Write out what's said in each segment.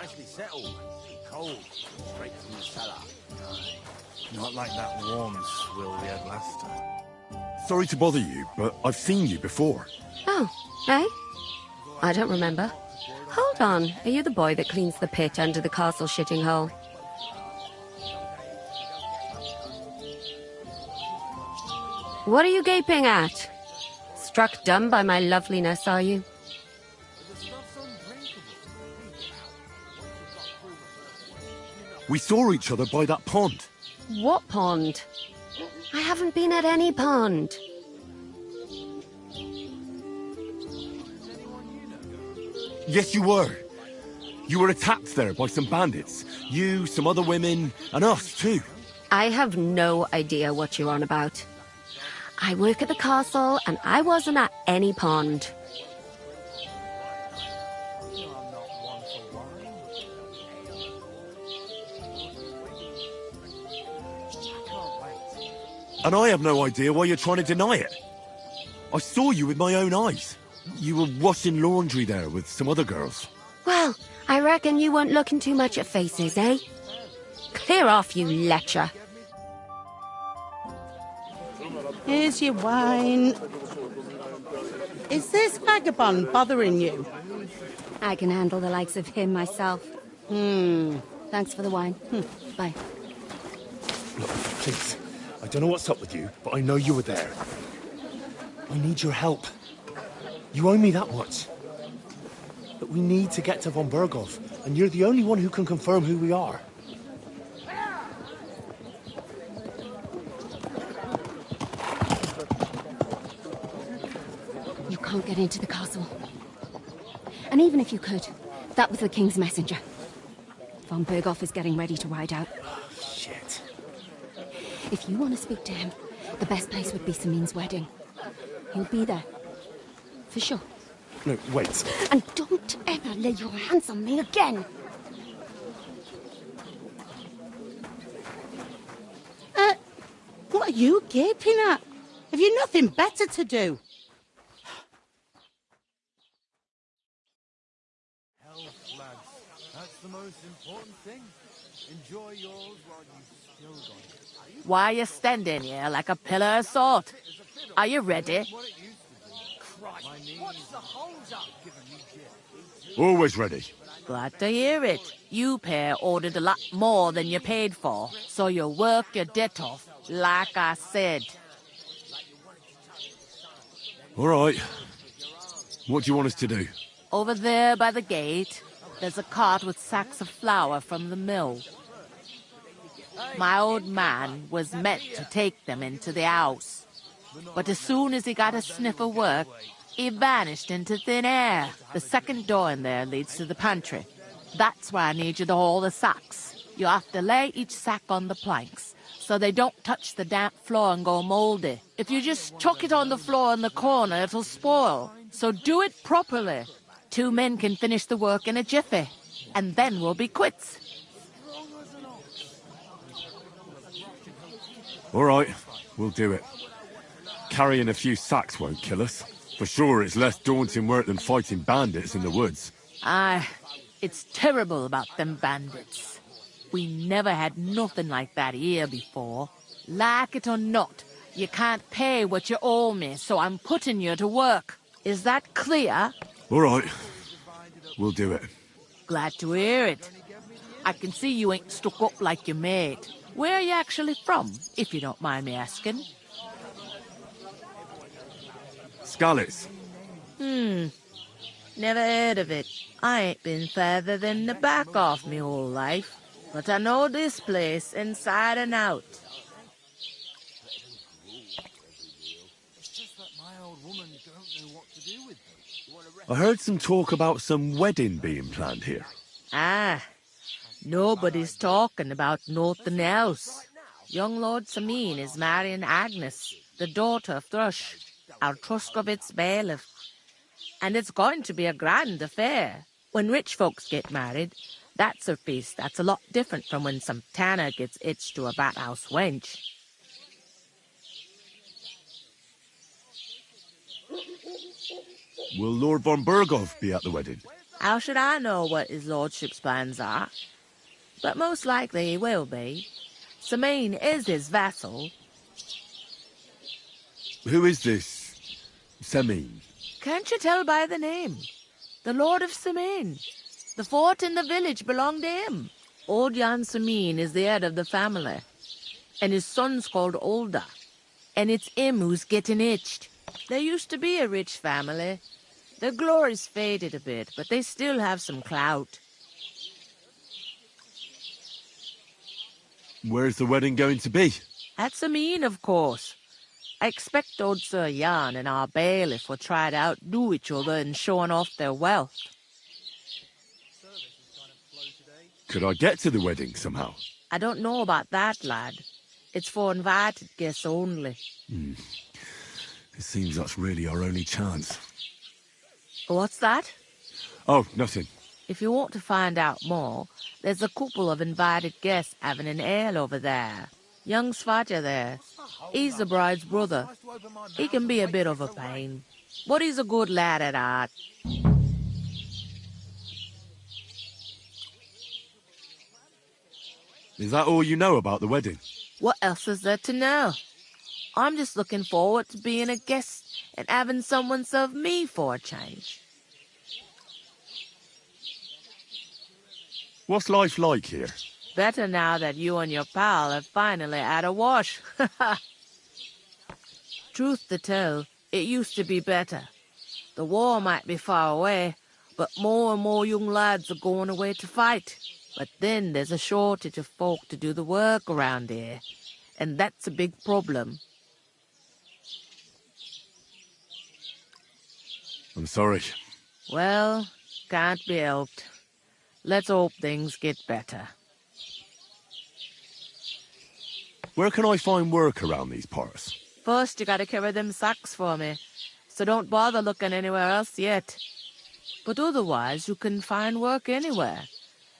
nicely settled. Cold, straight from the cellar. Not like that warm swill we had last time. Sorry to bother you, but I've seen you before. Oh, eh? I don't remember. Hold on, are you the boy that cleans the pit under the castle shitting hole? What are you gaping at? Struck dumb by my loveliness, are you? We saw each other by that pond. What pond? I haven't been at any pond. Yes, you were. You were attacked there by some bandits. You, some other women, and us too. I have no idea what you're on about. I work at the castle, and I wasn't at any pond. And I have no idea why you're trying to deny it. I saw you with my own eyes. You were washing laundry there with some other girls. Well, I reckon you weren't looking too much at faces, eh? Clear off, you lecher. Here's your wine. Is this vagabond bothering you? I can handle the likes of him myself. Thanks for the wine. Bye. Look, please. I don't know what's up with you, but I know you were there. I need your help. You owe me that much. But we need to get to von Berghoff, and you're the only one who can confirm who we are. You can't get into the castle. And even if you could, that was the King's messenger. Von Berghoff is getting ready to ride out. Shit. If you want to speak to him, the best place would be Samin's wedding. He'll be there. For sure. No, wait. And don't ever lay your hands on me again! What are you gaping at? Have you nothing better to do? Health, lads. That's the most important thing. Enjoy yours while you've still got it. Why are you standing here like a pillar of salt? Are you ready? Always ready. Glad to hear it. You pair ordered a lot more than you paid for, so you work your debt off, like I said. All right. What do you want us to do? Over there by the gate, there's a cart with sacks of flour from the mill. My old man was meant to take them into the house, but as soon as he got a sniff of work, he vanished into thin air. The second door in there leads to the pantry. That's where I need you to haul the sacks. You have to lay each sack on the planks, so they don't touch the damp floor and go mouldy. If you just chuck it on the floor in the corner, it'll spoil. So do it properly. 2 men can finish the work in a jiffy, and then we'll be quits. All right, we'll do it. Carrying a few sacks won't kill us. For sure, it's less daunting work than fighting bandits in the woods. Aye, it's terrible about them bandits. We never had nothing like that here before. Like it or not, you can't pay what you owe me, so I'm putting you to work. Is that clear? All right, we'll do it. Glad to hear it. I can see you ain't stuck up like your mate. Where are you actually from, if you don't mind me asking? Skalitz. Never heard of it. I ain't been further than the back off me whole life. But I know this place inside and out. I heard some talk about some wedding being planned here. Ah, nobody's talking about nothing else. Young Lord Samin is marrying Agnes, the daughter of Thrush, our Truscovitz bailiff. And it's going to be a grand affair. When rich folks get married, that's a feast that's a lot different from when some tanner gets hitched to a bathouse wench. Will Lord von Berghoff be at the wedding? How should I know what his lordship's plans are? But most likely he will be. Sameen is his vassal. Who is this Sameen? Can't you tell by the name? The Lord of Sameen. The fort and the village belong to him. Old Jan Sameen is the head of the family, and his son's called Olda. And it's him who's getting itched. There used to be a rich family. Their glory's faded a bit, but they still have some clout. Where's the wedding going to be? At Sameen, of course. I expect old Sir Jan and our bailiff will try to outdo each other in showing off their wealth. Could I get to the wedding somehow? I don't know about that, lad. It's for invited guests only. It seems that's really our only chance. What's that? Oh, nothing. If you want to find out more, there's a couple of invited guests having an ale over there. Young Svaja there. He's the bride's brother. He can be a bit of a pain, but he's a good lad at heart. Is that all you know about the wedding? What else is there to know? I'm just looking forward to being a guest and having someone serve me for a change. What's life like here? Better now that you and your pal have finally had a wash. Truth to tell, it used to be better. The war might be far away, but more and more young lads are going away to fight. But then there's a shortage of folk to do the work around here, and that's a big problem. I'm sorry. Well, can't be helped. Let's hope things get better. Where can I find work around these parts? First, you gotta carry them sacks for me, so don't bother looking anywhere else yet. But otherwise, you can find work anywhere.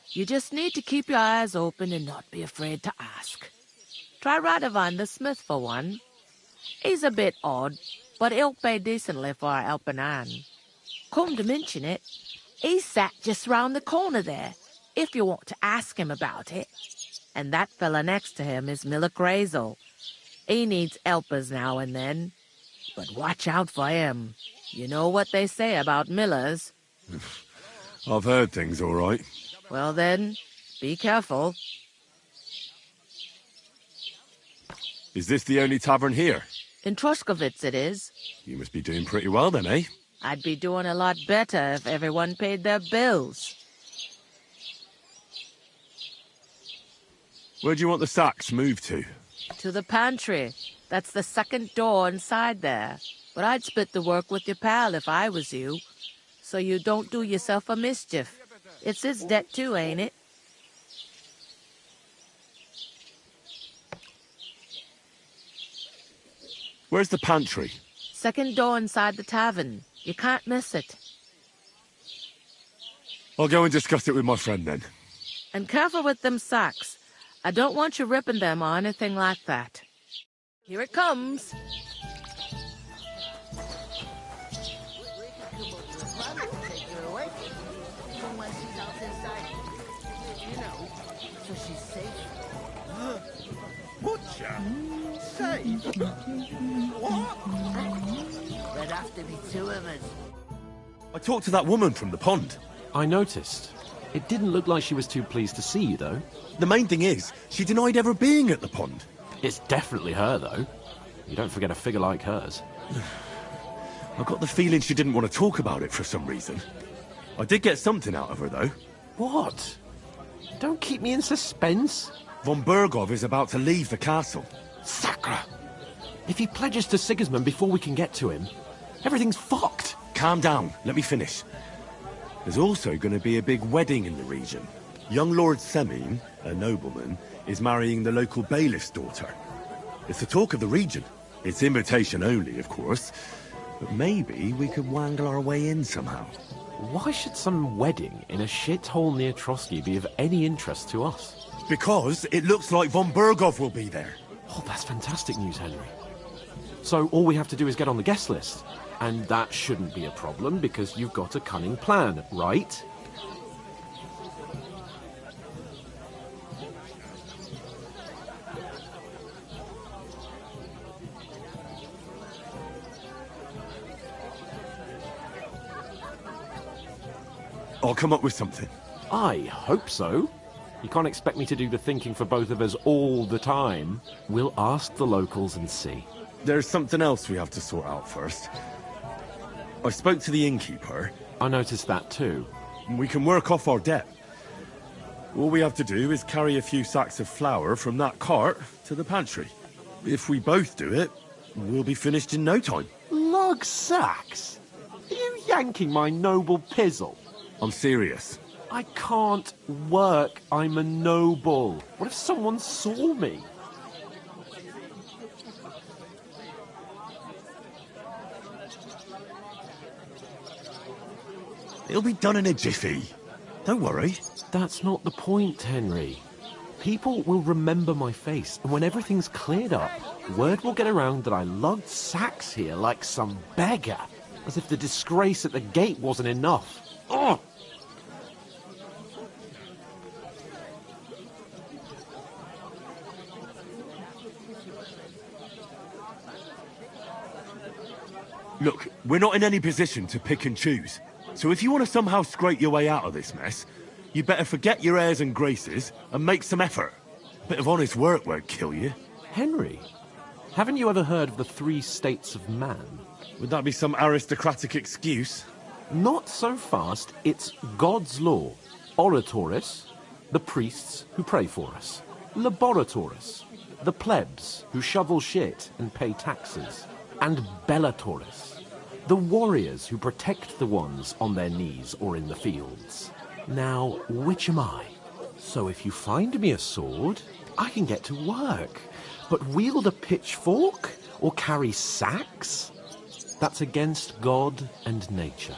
You just need to keep your eyes open and not be afraid to ask. Try Radovan the smith for one. He's a bit odd, but he'll pay decently for a helping hand. Come to mention it, he's sat just round the corner there, if you want to ask him about it. And that fella next to him is Miller Crazel. He needs helpers now and then. But watch out for him. You know what they say about Millers. I've heard things all right. Well then, be careful. Is this the only tavern here? In Troskovitz it is. You must be doing pretty well then, eh? I'd be doing a lot better if everyone paid their bills. Where do you want the sacks moved to? To the pantry. That's the second door inside there. But I'd split the work with your pal if I was you, so you don't do yourself a mischief. It's his debt too, ain't it? Where's the pantry? Second door inside the tavern. You can't miss it. I'll go and discuss it with my friend then. And careful with them sacks. I don't want you ripping them or anything like that. Here it comes. Butcher? Safe? What? There'd have to be two of us. I talked to that woman from the pond. I noticed. It didn't look like she was too pleased to see you, though. The main thing is, she denied ever being at the pond. It's definitely her, though. You don't forget a figure like hers. I got the feeling she didn't want to talk about it for some reason. I did get something out of her, though. What? Don't keep me in suspense. Von Bergov is about to leave the castle. Sacre! If he pledges to Sigismund before we can get to him, everything's fucked. Calm down, let me finish. There's also going to be a big wedding in the region. Young Lord Semin, a nobleman, is marrying the local bailiff's daughter. It's the talk of the region. It's invitation only, of course. But maybe we could wangle our way in somehow. Why should some wedding in a shithole near Trotsky be of any interest to us? Because it looks like Von Bergov will be there. Oh, that's fantastic news, Henry. So all we have to do is get on the guest list. And that shouldn't be a problem because you've got a cunning plan, right? I'll come up with something. I hope so. You can't expect me to do the thinking for both of us all the time. We'll ask the locals and see. There's something else we have to sort out first. I spoke to the innkeeper. I noticed that too. We can work off our debt. All we have to do is carry a few sacks of flour from that cart to the pantry. If we both do it, we'll be finished in no time. Lug sacks? Are you yanking my noble pizzle? I'm serious. I can't work. I'm a noble. What if someone saw me? It'll be done in a jiffy. Don't worry. That's not the point, Henry. People will remember my face, and when everything's cleared up, word will get around that I lugged sacks here like some beggar, as if the disgrace at the gate wasn't enough. Ugh! Look, we're not in any position to pick and choose. So if you want to somehow scrape your way out of this mess, you better forget your airs and graces and make some effort. A bit of honest work won't kill you. Henry, haven't you ever heard of the 3 states of man? Would that be some aristocratic excuse? Not so fast. It's God's law. Oratoris, the priests who pray for us. Laboratoris, the plebs who shovel shit and pay taxes. And Bellatoris, the warriors who protect the ones on their knees or in the fields. Now, which am I? So if you find me a sword, I can get to work. But wield a pitchfork or carry sacks? That's against God and nature.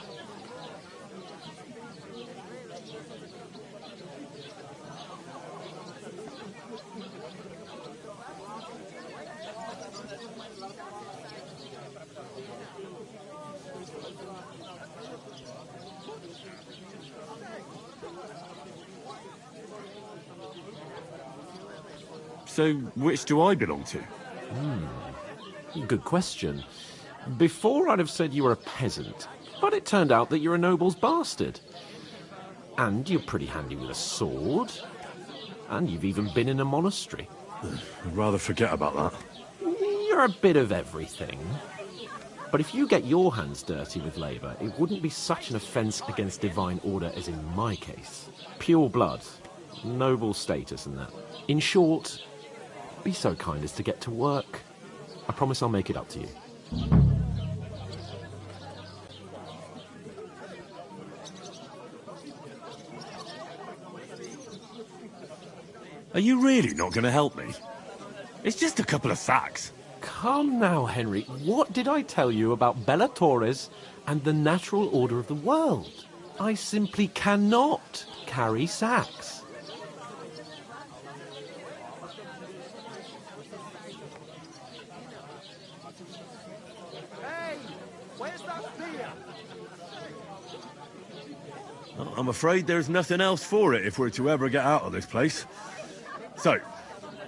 So, which do I belong to? Good question. Before I'd have said you were a peasant, but it turned out that you're a noble's bastard. And you're pretty handy with a sword. And you've even been in a monastery. I'd rather forget about that. You're a bit of everything. But if you get your hands dirty with labour, it wouldn't be such an offence against divine order as in my case. Pure blood, noble status and that. In short, be so kind as to get to work. I promise I'll make it up to you. Are you really not going to help me? It's just a couple of sacks. Come now, Henry. What did I tell you about Bellatoris and the natural order of the world? I simply cannot carry sacks. I'm afraid there's nothing else for it if we're to ever get out of this place. So,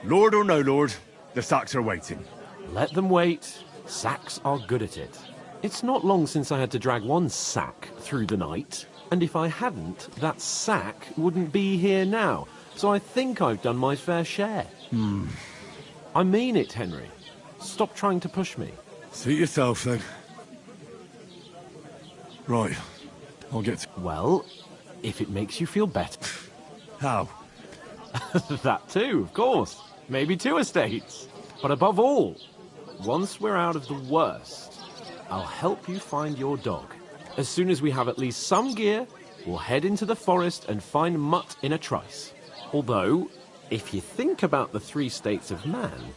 Lord or no Lord, the sacks are waiting. Let them wait. Sacks are good at it. It's not long since I had to drag one sack through the night, and if I hadn't, that sack wouldn't be here now. So I think I've done my fair share. I mean it, Henry. Stop trying to push me. Suit yourself, then. Right. I'll get to... Well, if it makes you feel better. How? That too, of course. Maybe 2 estates. But above all, once we're out of the worst, I'll help you find your dog. As soon as we have at least some gear, we'll head into the forest and find Mutt in a trice. Although, if you think about the 3 states of man,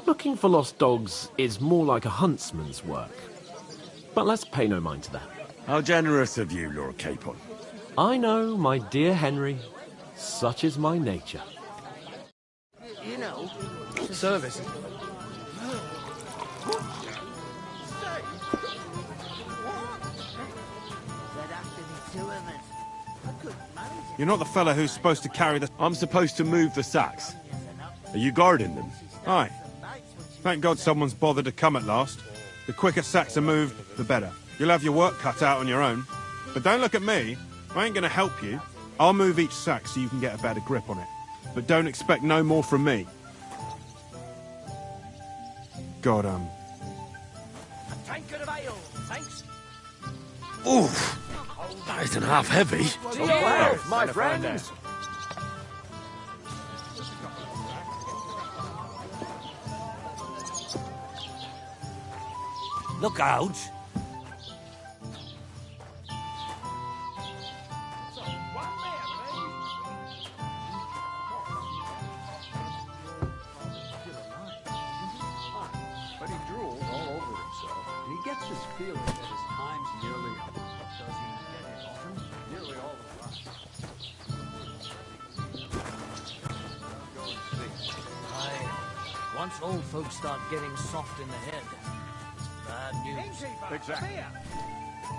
looking for lost dogs is more like a huntsman's work. But let's pay no mind to that. How generous of you, Lord Capon. I know, my dear Henry. Such is my nature. You know, Service. there'd have to be 2 of us. I couldn't manage it. You're not the fella who's supposed to carry the... I'm supposed to move the sacks. Are you guarding them? Aye. Thank God someone's bothered to come at last. The quicker sacks are moved, the better. You'll have your work cut out on your own. But don't look at me. I ain't gonna help you. I'll move each sack so you can get a better grip on it. But don't expect no more from me. God, A tankard of ale, thanks. Oof! That isn't half heavy. Well, my friends. Look out. But he drools all over himself, and he gets this feeling that his time's nearly up. Does he get it often? Nearly all the time. Go and see. Aye. Once old folks start getting soft in the head, bad news. Exactly.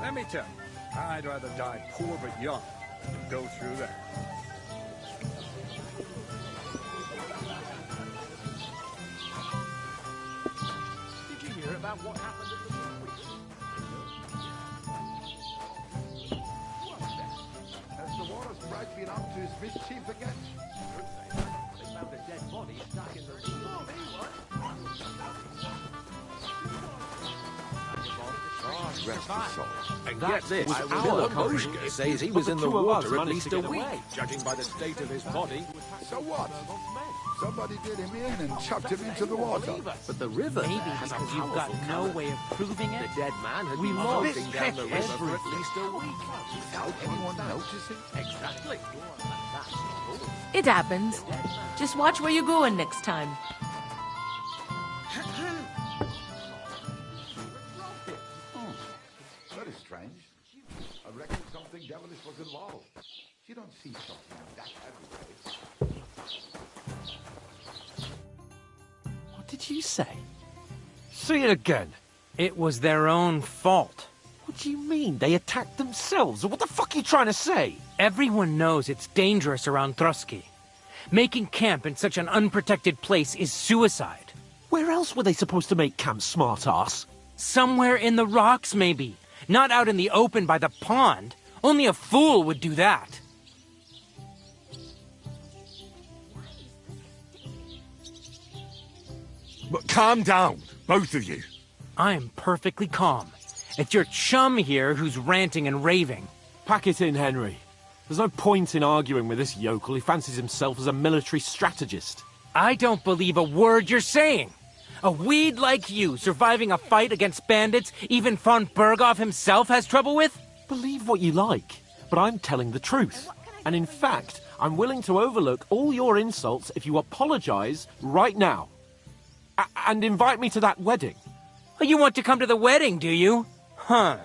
Let me tell you, I'd rather die poor but young than go through that. Did you hear about what happened at the Has the water's right been up to his mischief again? They found a dead body stuck in the river. Rest his soul. And That get this, was our our country country says he but was the in the two of us water at managed least to a get week, away. judging by the state of his body. So what? Somebody did him in and chucked him into the water. But the river Maybe has a because you've got powerful no current. way of proving it. The dead man had We been lost floating down the river for at everything. least a week. Without anyone noticing? Exactly. It happens. Just watch where you're going next time. That is strange. I reckon something devilish was involved. You don't see something that heavyweight. What did you say? Say it again. It was their own fault. What do you mean? They attacked themselves? What the fuck are you trying to say? Everyone knows it's dangerous around Trusky. Making camp in such an unprotected place is suicide. Where else were they supposed to make camp, smart-ass? Somewhere in the rocks, maybe. Not out in the open by the pond. Only a fool would do that. But calm down, both of you. I'm perfectly calm. It's your chum here who's ranting and raving. Pack it in, Henry. There's no point in arguing with this yokel. He fancies himself as a military strategist. I don't believe a word you're saying. A weed like you surviving a fight against bandits even von Berghoff himself has trouble with? Believe what you like, but I'm telling the truth. And in fact, I'm willing to overlook all your insults if you apologize right now. And invite me to that wedding. Oh, you want to come to the wedding, do you? Huh.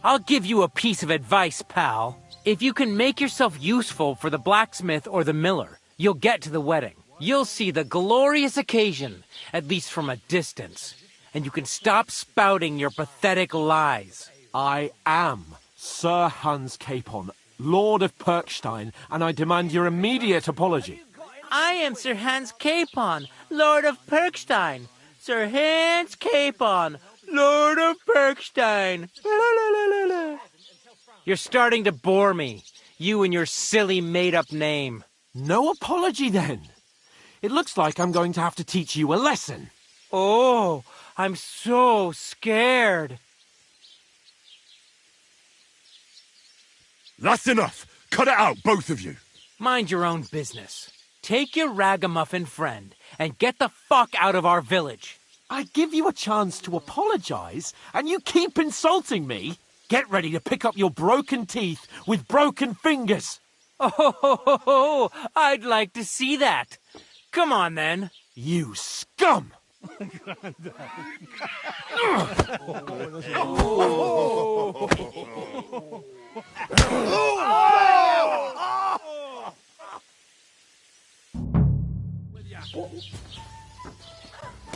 I'll give you a piece of advice, pal. If you can make yourself useful for the blacksmith or the miller, you'll get to the wedding. You'll see the glorious occasion, at least from a distance. And you can stop spouting your pathetic lies. I am Sir Hans Capon, Lord of Perkstein, and I demand your immediate apology. I am Sir Hans Capon, Lord of Perkstein. Sir Hans Capon, Lord of Perkstein. You're starting to bore me. You and your silly made-up name. No apology, then. It looks like I'm going to have to teach you a lesson. Oh, I'm so scared. That's enough. Cut it out, both of you. Mind your own business. Take your ragamuffin friend and get the fuck out of our village. I give you a chance to apologize, and you keep insulting me. Get ready to pick up your broken teeth with broken fingers. Oh, I'd like to see that. Come on, then. You scum!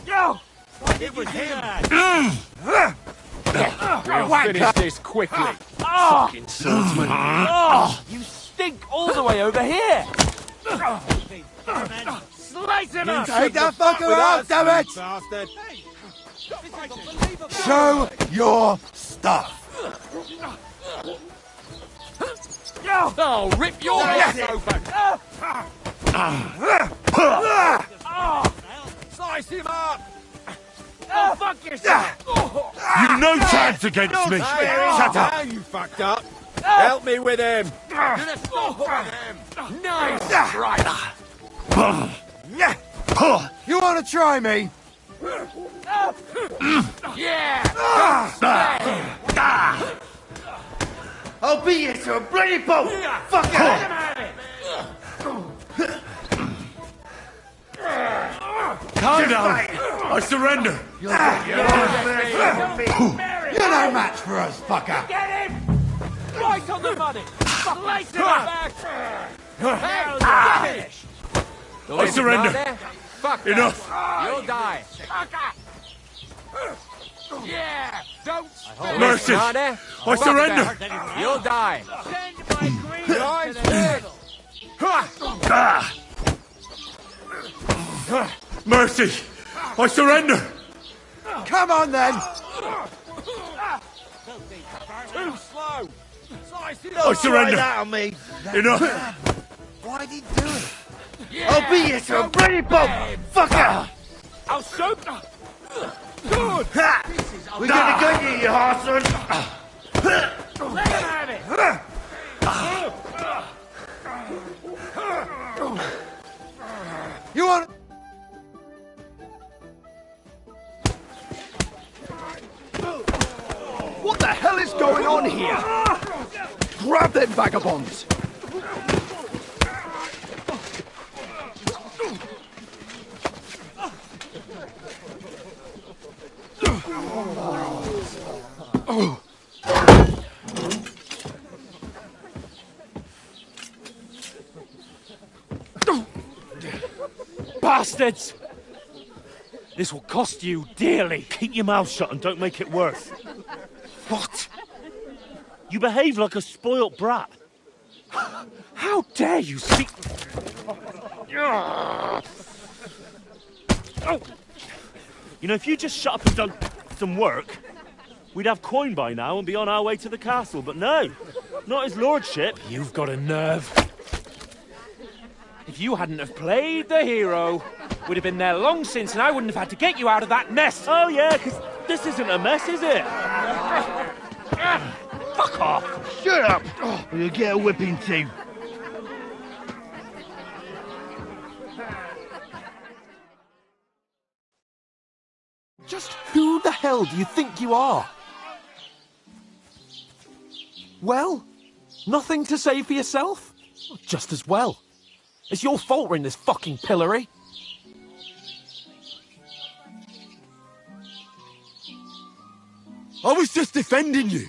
Yo! It was him. We'll finish this quickly. Fucking swordsman. You stink all the way over here. Slice him up. Take that fucker out, damn it! Bastard. Show your stuff. Oh, rip your ass open! Slice him up! Oh, fuck yourself! You've no chance against me! Shut up! Now you fucked up! Help me with him! Gonna stop one of them! Nice strike! You want to try me? Yeah! I'll beat you to a bloody pulp! Fuck it! Calm down! I surrender! You're no match for us, fucker! Get him! Right on the money! Slice him back! Hey, finish! I surrender! Fuck Enough! You'll die! Yeah! Don't Mercy! I surrender! You'll die! Mercy! I surrender! Come on then! Too slow! I surrender! That on me. Enough! Why'd he do it? I'll beat you to a bloody pulp! Fucker! I'll soap! Good! We're gonna get you, you horseman! Let him have it! You want... What the hell is going on here? Grab them vagabonds! Bastards! This will cost you dearly. Keep your mouth shut and don't make it worse. What? You behave like a spoilt brat. How dare you speak... You know, if you just shut up and done some work, we'd have coin by now and be on our way to the castle. But no, not his lordship. You've got a nerve. If you hadn't have played the hero, we'd have been there long since and I wouldn't have had to get you out of that mess. Oh, yeah, because this isn't a mess, is it? Fuck off. Shut up! Or you'll get a whipping too. Just who the hell do you think you are? Well, nothing to say for yourself? Just as well. It's your fault we're in this fucking pillory. I was just defending you.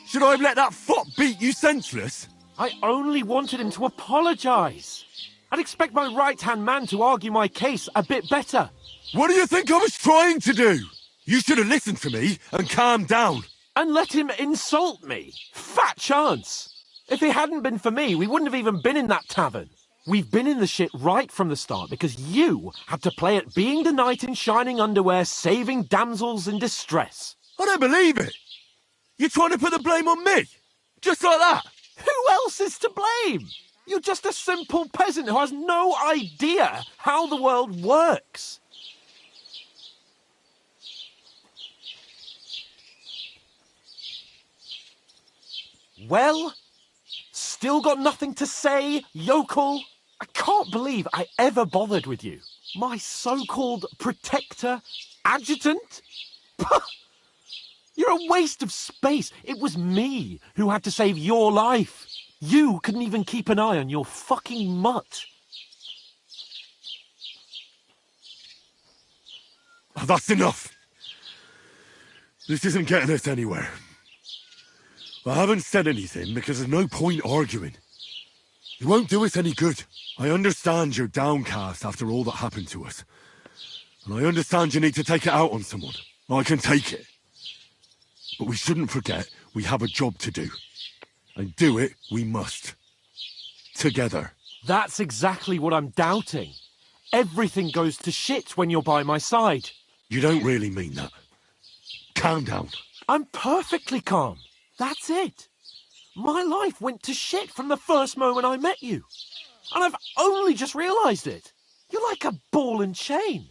Should I have let that fop beat you senseless? I only wanted him to apologise. I'd expect my right-hand man to argue my case a bit better. What do you think I was trying to do? You should have listened to me and calmed down. And let him insult me. Fat chance. If it hadn't been for me, we wouldn't have even been in that tavern. We've been in the shit right from the start because you had to play at being the knight in shining underwear saving damsels in distress. I don't believe it. You're trying to put the blame on me? Just like that? Who else is to blame? You're just a simple peasant who has no idea how the world works. Well, still got nothing to say, yokel? I can't believe I ever bothered with you. My so-called protector, adjutant? You're a waste of space. It was me who had to save your life. You couldn't even keep an eye on your fucking mutt. Oh, that's enough. This isn't getting us anywhere. I haven't said anything because there's no point arguing. It won't do us any good. I understand you're downcast after all that happened to us. And I understand you need to take it out on someone. I can take it. But we shouldn't forget we have a job to do. And do it we must. Together. That's exactly what I'm doubting. Everything goes to shit when you're by my side. You don't really mean that. Calm down. I'm perfectly calm. That's it. My life went to shit from the first moment I met you. And I've only just realised it. You're like a ball and chain.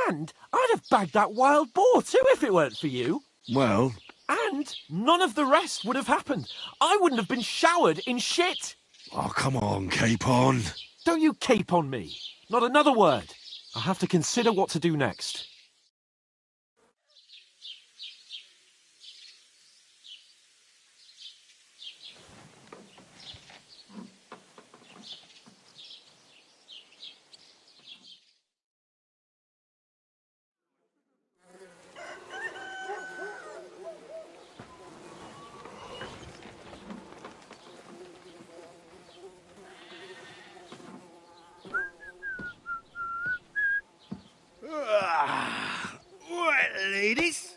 And I'd have bagged that wild boar too if it weren't for you. Well... And none of the rest would have happened. I wouldn't have been showered in shit. Oh, come on, Capon. Don't you cape on me. Not another word. I'll have to consider what to do next. Right, ladies.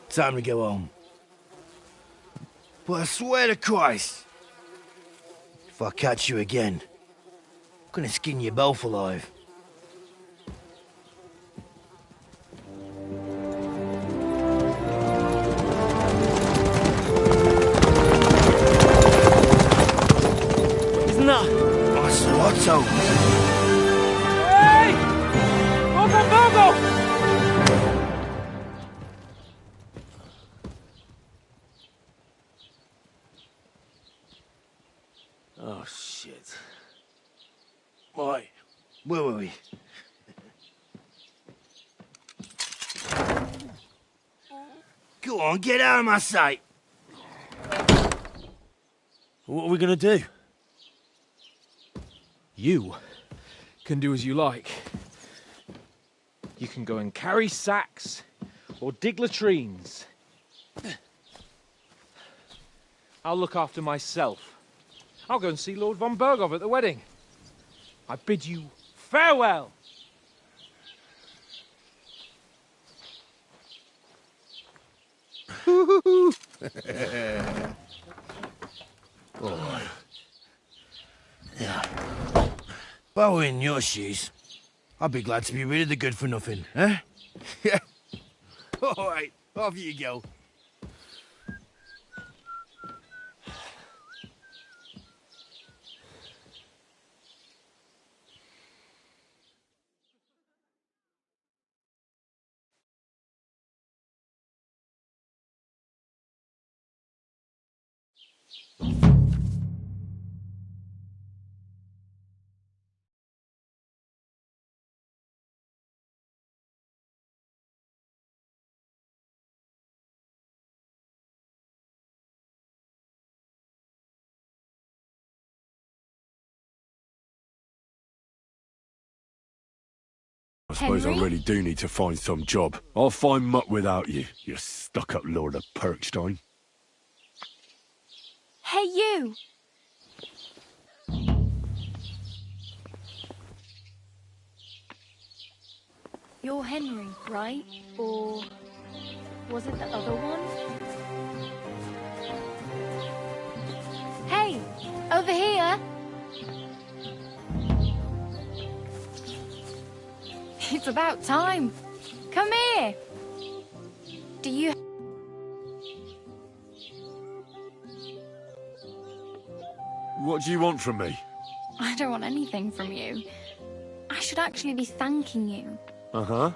Time to go home. But I swear to Christ, if I catch you again, I'm gonna skin you both alive. Isn't that? Otto. Hey! Open Virgo! Oh, shit. Right, where were we? Go on, get out of my sight. What are we gonna do? You can do as you like. You can go and carry sacks or dig latrines. I'll look after myself. I'll go and see Lord von Berghoff at the wedding. I bid you farewell. Oh. Yeah. If I were in your shoes, I'd be glad to be rid of the good for nothing, eh? Yeah. All right, off you go. I suppose Henry? I really do need to find some job. I'll find muck without you, you stuck-up Lord of Perkstein. Hey, you! You're Henry, right? Or was it the other one? Hey! Over here! It's about time. Come here! Do you... What do you want from me? I don't want anything from you. I should actually be thanking you. Uh-huh.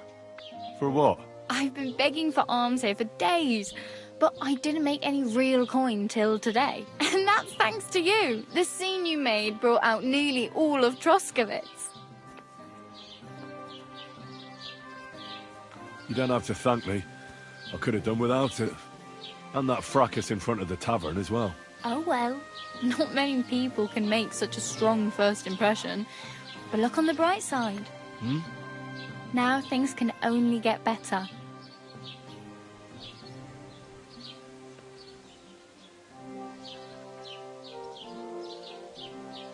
For what? I've been begging for alms here for days, but I didn't make any real coin till today. And that's thanks to you. The scene you made brought out nearly all of Troskowitz. You don't have to thank me. I could have done without it. And that fracas in front of the tavern as well. Oh well, not many people can make such a strong first impression. But look on the bright side. Hmm? Now things can only get better.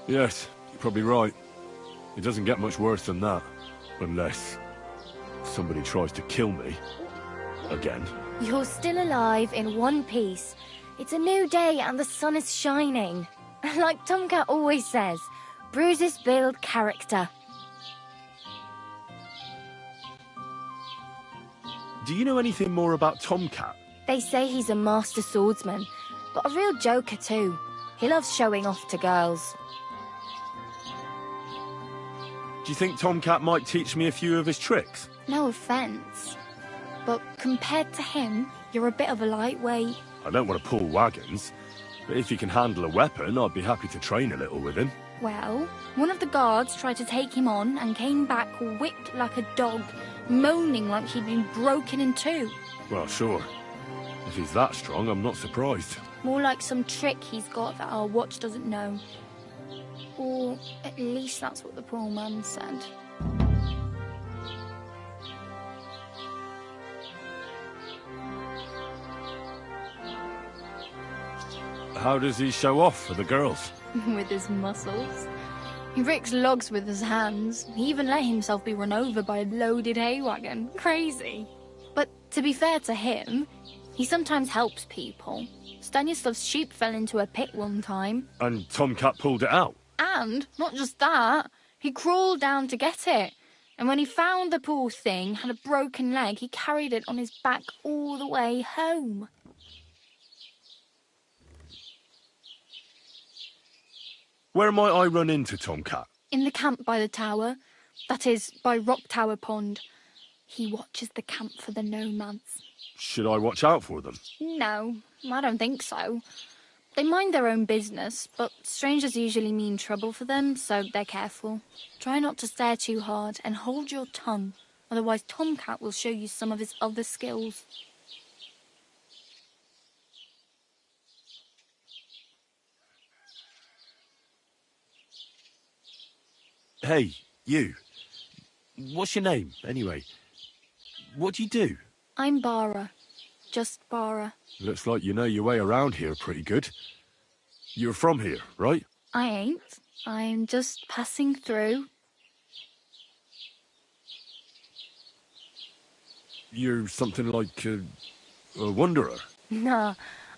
Yes, you're probably right. It doesn't get much worse than that. Unless somebody tries to kill me. Again. You're still alive in one piece. It's a new day and the sun is shining. Like Tomcat always says, bruises build character. Do you know anything more about Tomcat? They say he's a master swordsman, but a real joker too. He loves showing off to girls. Do you think Tomcat might teach me a few of his tricks? No offence, but compared to him, you're a bit of a lightweight. I don't want to pull wagons, but if he can handle a weapon, I'd be happy to train a little with him. Well, one of the guards tried to take him on and came back whipped like a dog, moaning like he'd been broken in two. Well, sure. If he's that strong, I'm not surprised. More like some trick he's got that our watch doesn't know. Or at least that's what the poor man said. How does he show off for the girls? With his muscles. He ricks logs with his hands. He even let himself be run over by a loaded hay wagon. Crazy. But to be fair to him, he sometimes helps people. Stanislav's sheep fell into a pit one time. And Tomcat pulled it out? And, not just that, he crawled down to get it. And when he found the poor thing had a broken leg, he carried it on his back all the way home. Where might I run into Tomcat? In the camp by the tower. That is, by Rock Tower Pond. He watches the camp for the nomads. Should I watch out for them? No, I don't think so. They mind their own business, but strangers usually mean trouble for them, so they're careful. Try not to stare too hard and hold your tongue, otherwise Tomcat will show you some of his other skills. Hey, you. What's your name, anyway? What do you do? I'm Bara. Just Bara. Looks like you know your way around here pretty good. You're from here, right? I ain't. I'm just passing through. You're something like a wanderer? Nah,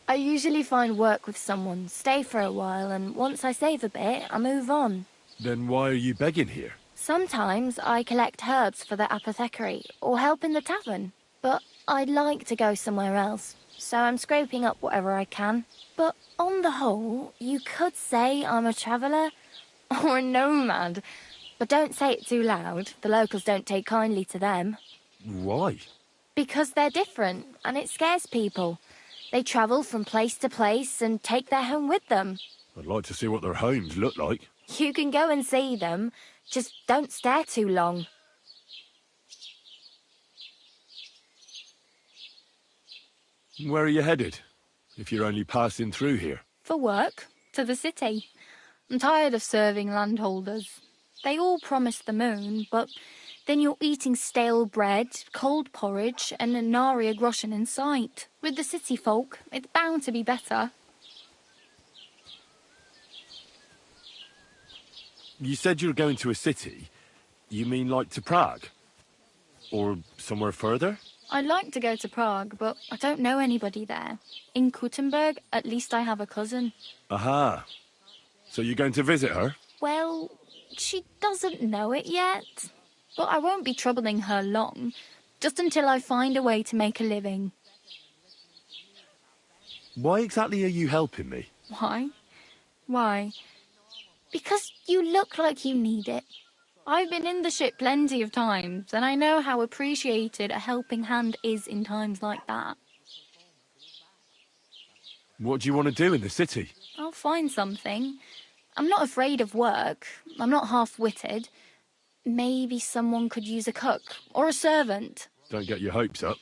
I usually find work with someone, stay for a while, and once I save a bit, I move on. Then why are you begging here? Sometimes I collect herbs for the apothecary, or help in the tavern. But I'd like to go somewhere else, so I'm scraping up whatever I can. But on the whole, you could say I'm a traveller, or a nomad. But don't say it too loud, the locals don't take kindly to them. Why? Because they're different, and it scares people. They travel from place to place and take their home with them. I'd like to see what their homes look like. You can go and see them, just don't stare too long. Where are you headed, if you're only passing through here? For work, to the city. I'm tired of serving landholders. They all promise the moon, but then you're eating stale bread, cold porridge, and a nary a groschen in sight. With the city folk, it's bound to be better. You said you were going to a city. You mean like to Prague? Or somewhere further? I'd like to go to Prague, but I don't know anybody there. In Kuttenberg, at least I have a cousin. Aha. So you're going to visit her? Well, she doesn't know it yet. But I won't be troubling her long, just until I find a way to make a living. Why exactly are you helping me? Why? Why? Because you look like you need it. I've been in the ship plenty of times, and I know how appreciated a helping hand is in times like that. What do you want to do in the city? I'll find something. I'm not afraid of work. I'm not half-witted. Maybe someone could use a cook, or a servant. Don't get your hopes up.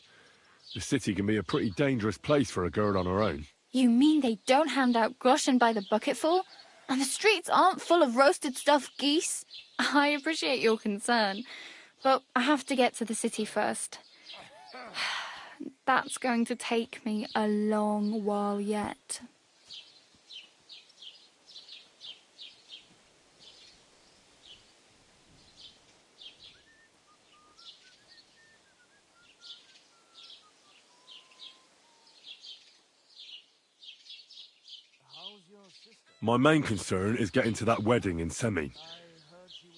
The city can be a pretty dangerous place for a girl on her own. You mean they don't hand out groschen by the bucketful? And the streets aren't full of roasted stuffed geese? I appreciate your concern, but I have to get to the city first. That's going to take me a long while yet. My main concern is getting to that wedding in Semine.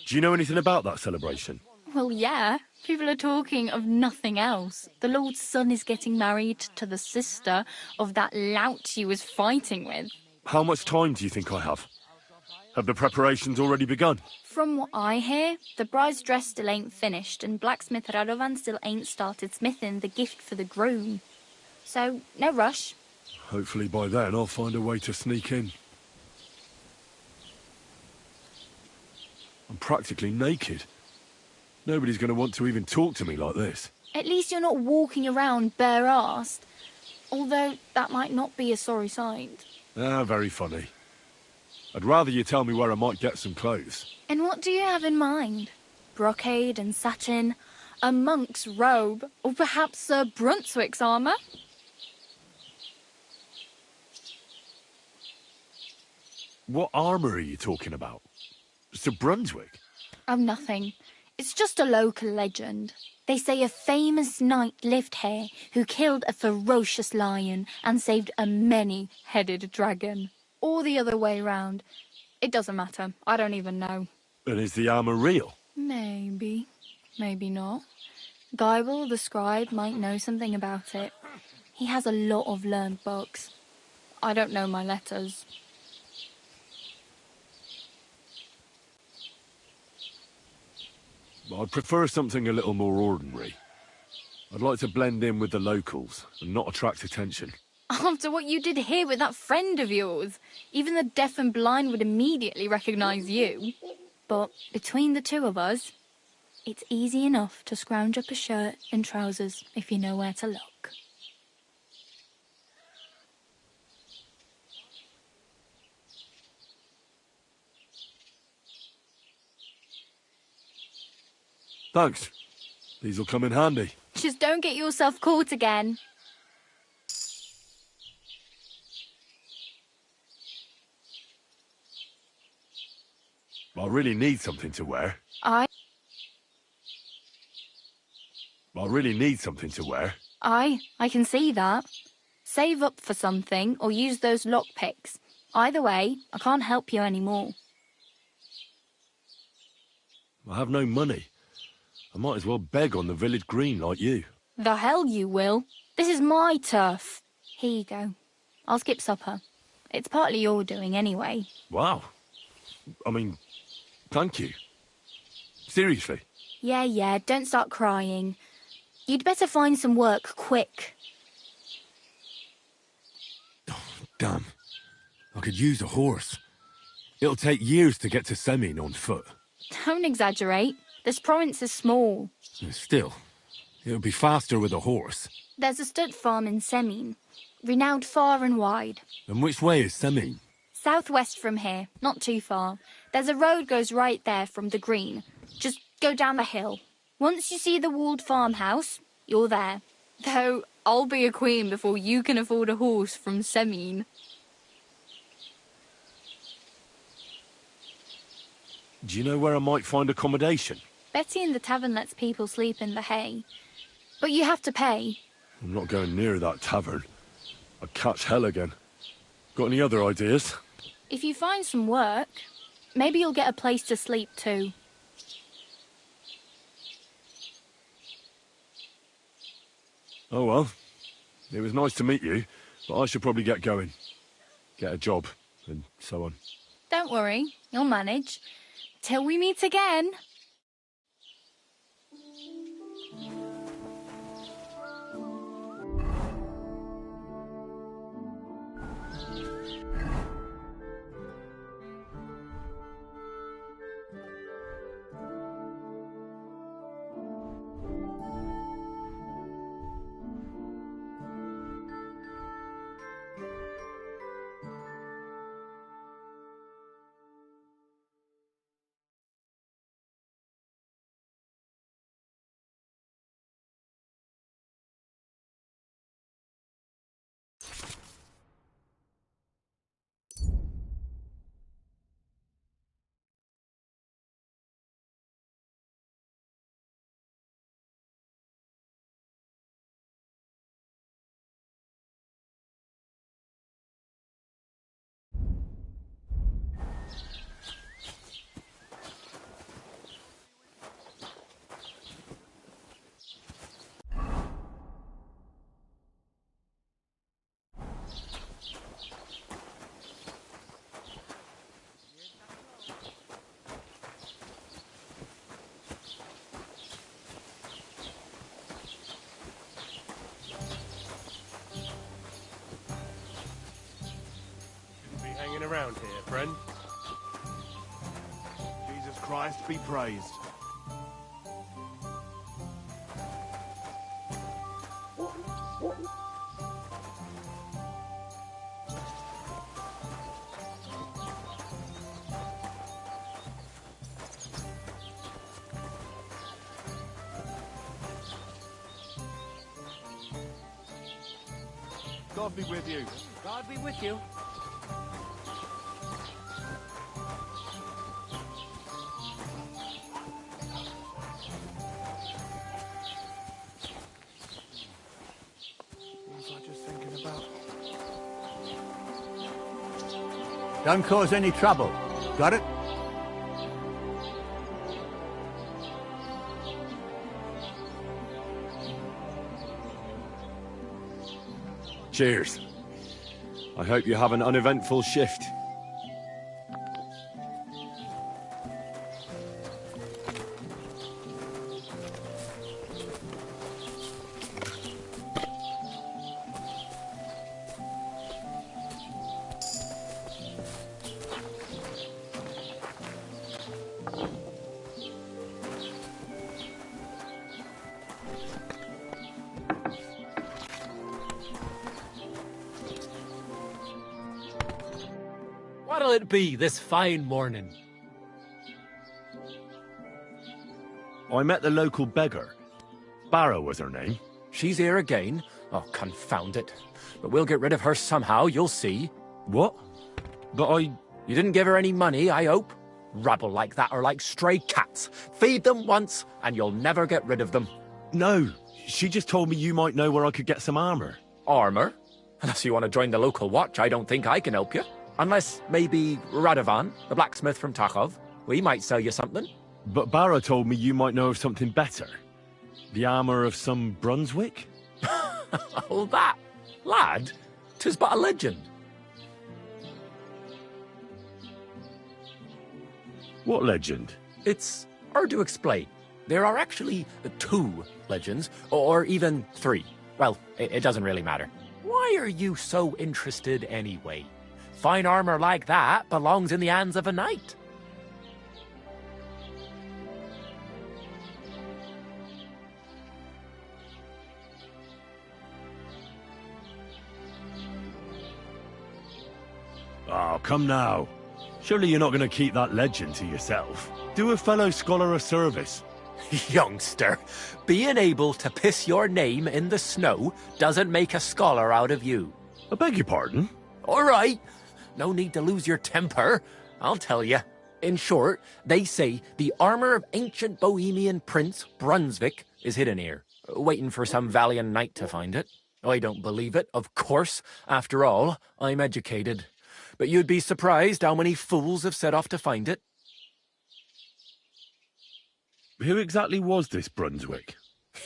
Do you know anything about that celebration? Well, yeah. People are talking of nothing else. The Lord's son is getting married to the sister of that lout he was fighting with. How much time do you think I have? Have the preparations already begun? From what I hear, the bride's dress still ain't finished, and blacksmith Radovan still ain't started smithing the gift for the groom. So, no rush. Hopefully by then I'll find a way to sneak in. I'm practically naked. Nobody's going to want to even talk to me like this. At least you're not walking around bare-arsed. Although, that might not be a sorry sight. Ah, very funny. I'd rather you tell me where I might get some clothes. And what do you have in mind? Brocade and satin? A monk's robe? Or perhaps Sir Brunswick's armour? What armour are you talking about? Sir Brunswick? Oh, nothing. It's just a local legend. They say a famous knight lived here who killed a ferocious lion and saved a many-headed dragon. Or the other way round. It doesn't matter. I don't even know. And is the armour real? Maybe. Maybe not. Geibel, the scribe, might know something about it. He has a lot of learned books. I don't know my letters. I'd prefer something a little more ordinary. I'd like to blend in with the locals and not attract attention. After what you did here with that friend of yours, even the deaf and blind would immediately recognise you. But between the two of us, it's easy enough to scrounge up a shirt and trousers if you know where to look. Thanks. These'll come in handy. Just don't get yourself caught again. I really need something to wear. I really need something to wear. I can see that. Save up for something or use those lockpicks. Either way, I can't help you anymore. I have no money. I might as well beg on the village green like you. The hell you will. This is my turf. Here you go. I'll skip supper. It's partly your doing anyway. Wow. I mean, thank you. Seriously. Yeah, don't start crying. You'd better find some work quick. Damn. I could use a horse. It'll take years to get to Semin on foot. Don't exaggerate. This province is small. Still, it'll be faster with a horse. There's a stud farm in Semin, renowned far and wide. And which way is Semin? Southwest from here, not too far. There's a road goes right there from the green. Just go down the hill. Once you see the walled farmhouse, you're there. Though, I'll be a queen before you can afford a horse from Semin. Do you know where I might find accommodation? Betty in the tavern lets people sleep in the hay. But you have to pay. I'm not going near that tavern. I'd catch hell again. Got any other ideas? If you find some work, maybe you'll get a place to sleep too. Oh well. It was nice to meet you, but I should probably get going. Get a job, and so on. Don't worry, you'll manage. Till we meet again. Christ be praised. God be with you. God be with you. What was I just thinking about? Don't cause any trouble. Got it? Cheers. I hope you have an uneventful shift. What'll it be this fine morning? I met the local beggar. Barrow was her name. She's here again? Oh, confound it. But we'll get rid of her somehow, you'll see. What? But You didn't give her any money, I hope? Rabble like that are like stray cats. Feed them once, and you'll never get rid of them. No, she just told me you might know where I could get some armor. Armor? Unless you want to join the local watch, I don't think I can help you. Unless, maybe, Radovan, the blacksmith from Takhov. We might sell you something. But Barrow told me you might know of something better. The armor of some Brunswick? Oh, that? Lad, 'tis but a legend. What legend? It's hard to explain. There are actually 2 legends, or even 3. Well, it doesn't really matter. Why are you so interested anyway? Fine armor like that belongs in the hands of a knight. Oh, come now. Surely you're not going to keep that legend to yourself. Do a fellow scholar a service. Youngster, being able to piss your name in the snow doesn't make a scholar out of you. I beg your pardon? All right. No need to lose your temper. I'll tell you. In short, they say the armor of ancient Bohemian Prince Brunswick is hidden here, waiting for some valiant knight to find it. I don't believe it, of course. After all, I'm educated. But you'd be surprised how many fools have set off to find it. Who exactly was this Brunswick?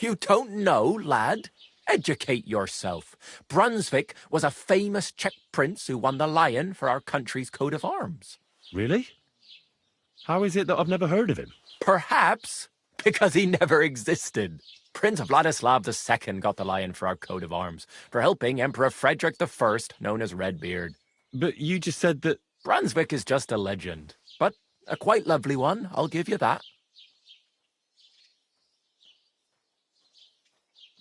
You don't know, lad? Educate yourself. Brunswick was a famous Czech prince who won the lion for our country's coat of arms. Really? How is it that I've never heard of him? Perhaps because he never existed. Prince Vladislav II got the lion for our coat of arms for helping Emperor Frederick I, known as Redbeard. But you just said that... Brunswick is just a legend, but a quite lovely one, I'll give you that.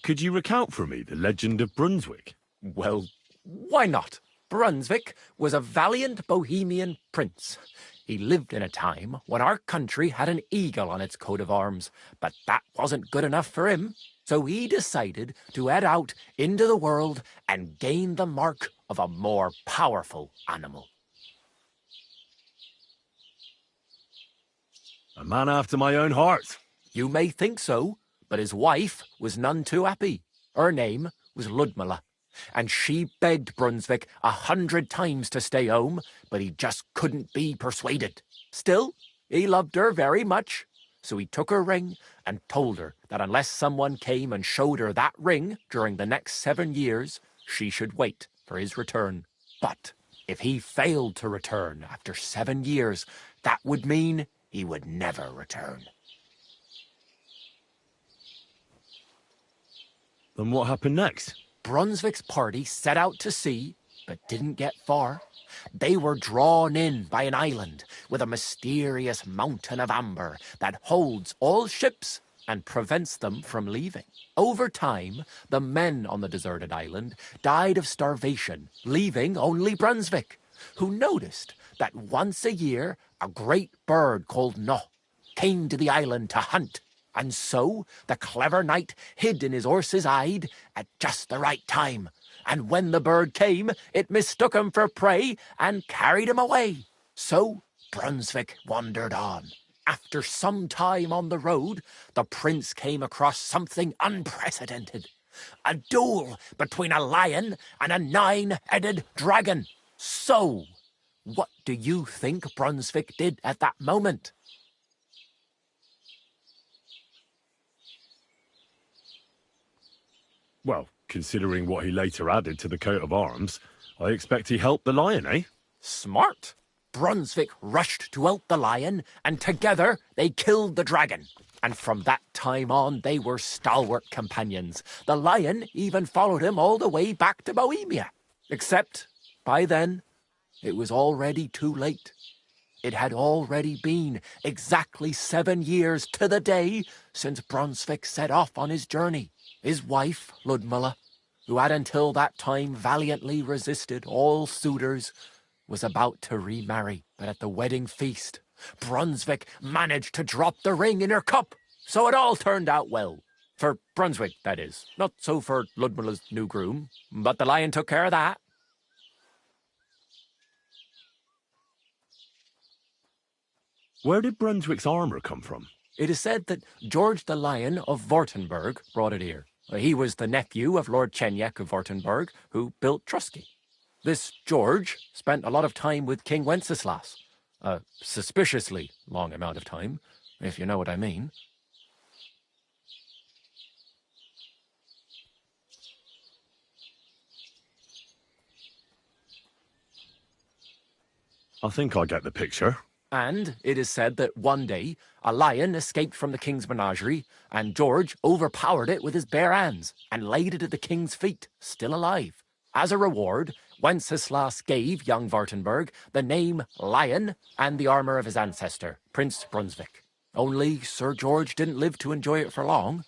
Could you recount for me the legend of Brunswick? Well, why not? Brunswick was a valiant Bohemian prince. He lived in a time when our country had an eagle on its coat of arms, but that wasn't good enough for him. So he decided to head out into the world and gain the mark of a more powerful animal. A man after my own heart. You may think so, but his wife was none too happy. Her name was Ludmilla, and she begged Brunswick 100 times to stay home, but he just couldn't be persuaded. Still, he loved her very much, so he took her ring and told her that unless someone came and showed her that ring during the next 7 years, she should wait for his return. But if he failed to return after 7 years, that would mean he would never return. Then what happened next? Brunswick's party set out to sea, but didn't get far. They were drawn in by an island with a mysterious mountain of amber that holds all ships and prevents them from leaving. Over time, the men on the deserted island died of starvation, leaving only Brunswick, who noticed that once a year a great bird called No came to the island to hunt. And so the clever knight hid in his horse's hide at just the right time. And when the bird came, it mistook him for prey and carried him away. So Brunswick wandered on. After some time on the road, the prince came across something unprecedented. A duel between a lion and a 9-headed dragon. So, what do you think Brunswick did at that moment? Well, considering what he later added to the coat of arms, I expect he helped the lion, eh? Smart. Brunswick rushed to help the lion, and together they killed the dragon. And from that time on, they were stalwart companions. The lion even followed him all the way back to Bohemia. Except, by then, it was already too late. It had already been exactly 7 years to the day since Brunswick set off on his journey. His wife, Ludmilla, who had until that time valiantly resisted all suitors, was about to remarry. But at the wedding feast, Brunswick managed to drop the ring in her cup, so it all turned out well. For Brunswick, that is. Not so for Ludmilla's new groom, but the lion took care of that. Where did Brunswick's armour come from? It is said that George the Lion of Württemberg brought it here. He was the nephew of Lord Chenjek of Württemberg, who built Trusky. This George spent a lot of time with King Wenceslas. A suspiciously long amount of time, if you know what I mean. I think I get the picture. And it is said that one day, a lion escaped from the king's menagerie, and George overpowered it with his bare hands and laid it at the king's feet, still alive. As a reward, Wenceslas gave young Württemberg the name Lion and the armour of his ancestor, Prince Brunswick. Only Sir George didn't live to enjoy it for long.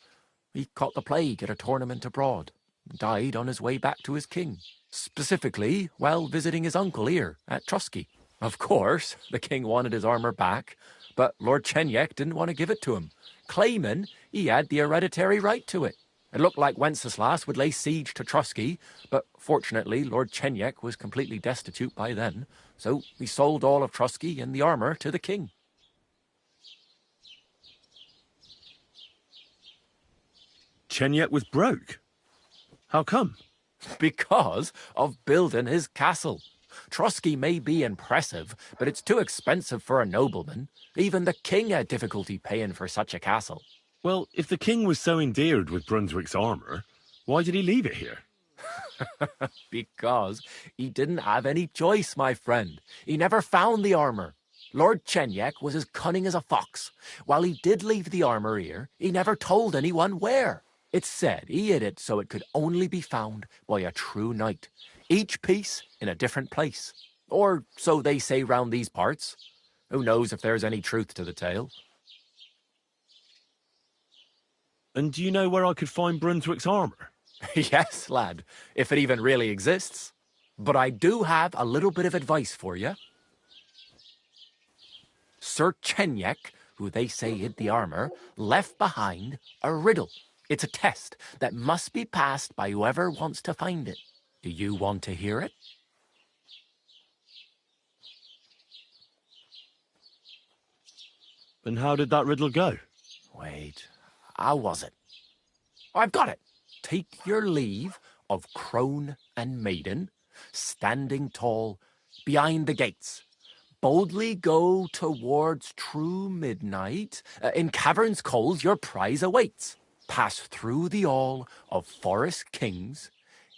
He caught the plague at a tournament abroad, and died on his way back to his king, specifically while visiting his uncle here at Trusky. Of course, the king wanted his armour back, but Lord Chenjek didn't want to give it to him, claiming he had the hereditary right to it. It looked like Wenceslas would lay siege to Trusky, but fortunately Lord Chenjek was completely destitute by then, so he sold all of Trusky and the armour to the king. Chenjek was broke. How come? Because of building his castle. Trusky may be impressive, but it's too expensive for a nobleman. Even the king had difficulty paying for such a castle. Well, if the king was so endeared with Brunswick's armour, why did he leave it here? Because he didn't have any choice, my friend. He never found the armour. Lord Chenjek was as cunning as a fox. While he did leave the armour here, he never told anyone where. It's said he hid it so it could only be found by a true knight. Each piece in a different place. Or so they say round these parts. Who knows if there's any truth to the tale? And do you know where I could find Brunswick's armour? Yes, lad, if it even really exists. But I do have a little bit of advice for you. Sir Chenjek, who they say hid the armour, left behind a riddle. It's a test that must be passed by whoever wants to find it. Do you want to hear it? And how did that riddle go? Wait, how was it? I've got it. Take your leave of crone and maiden, standing tall behind the gates. Boldly go towards true midnight. In caverns cold your prize awaits. Pass through the hall of forest kings,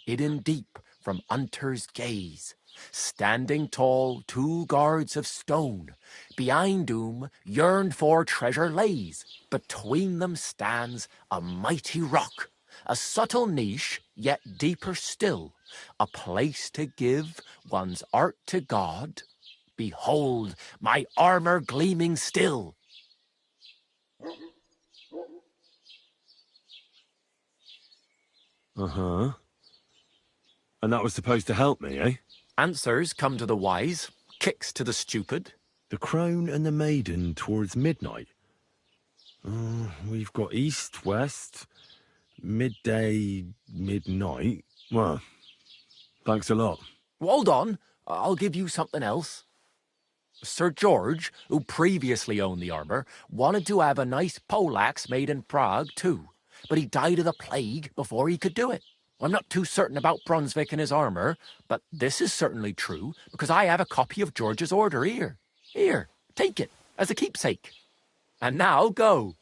hidden deep from hunter's gaze. Standing tall, 2 guards of stone, behind whom yearned for treasure lays. Between them stands a mighty rock, a subtle niche, yet deeper still, a place to give one's art to God. Behold, my armour gleaming still. Uh-huh. And that was supposed to help me, eh? Answers come to the wise, kicks to the stupid. The crone and the maiden towards midnight. We've got east, west, midday, midnight. Well, thanks a lot. Hold on, I'll give you something else. Sir George, who previously owned the armour, wanted to have a nice poleaxe made in Prague too, but he died of the plague before he could do it. I'm not too certain about Brunswick and his armour, but this is certainly true, because I have a copy of George's order here. Here, take it, as a keepsake. And now, go.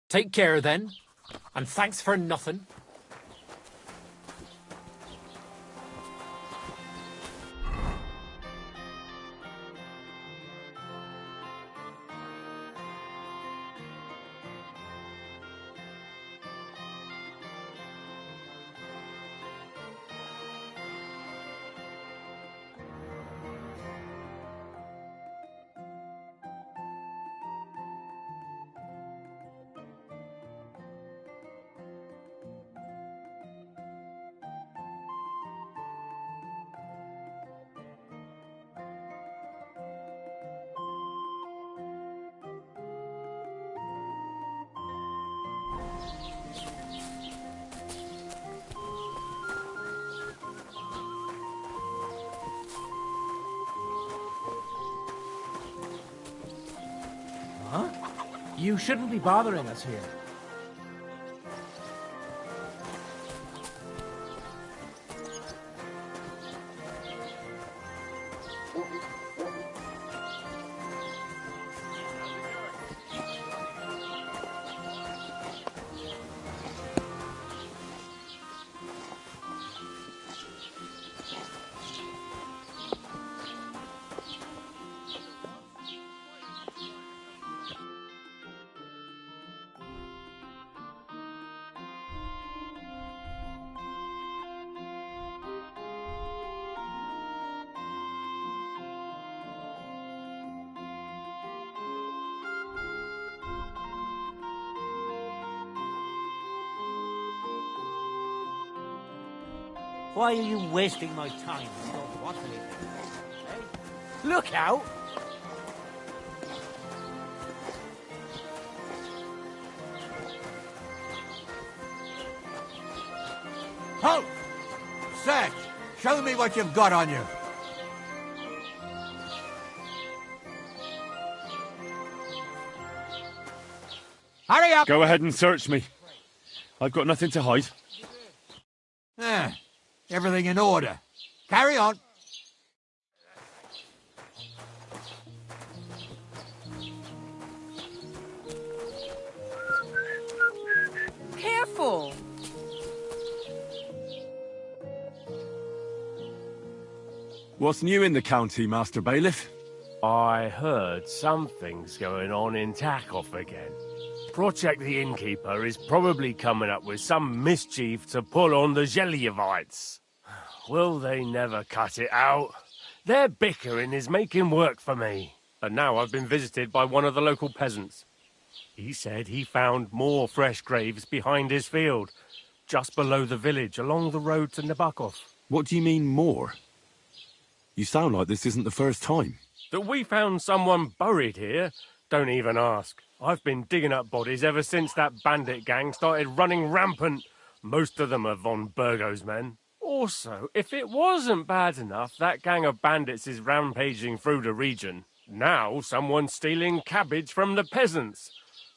Take care, then, and thanks for nothing. Huh? You shouldn't be bothering us here. Why are you wasting my time? I don't want anything. Hey? Look out! Halt! Search! Show me what you've got on you. Hurry up! Go ahead and search me. I've got nothing to hide. Everything in order. Carry on. Careful! What's new in the county, Master Bailiff? I heard something's going on in Takoff again. Project the Innkeeper is probably coming up with some mischief to pull on the Gelievites. Will they never cut it out? Their bickering is making work for me. And now I've been visited by one of the local peasants. He said he found more fresh graves behind his field, just below the village, along the road to Nabokov. What do you mean, more? You sound like this isn't the first time. That we found someone buried here? Don't even ask. I've been digging up bodies ever since that bandit gang started running rampant. Most of them are von Burgo's men. Also, if it wasn't bad enough, that gang of bandits is rampaging through the region. Now someone's stealing cabbage from the peasants.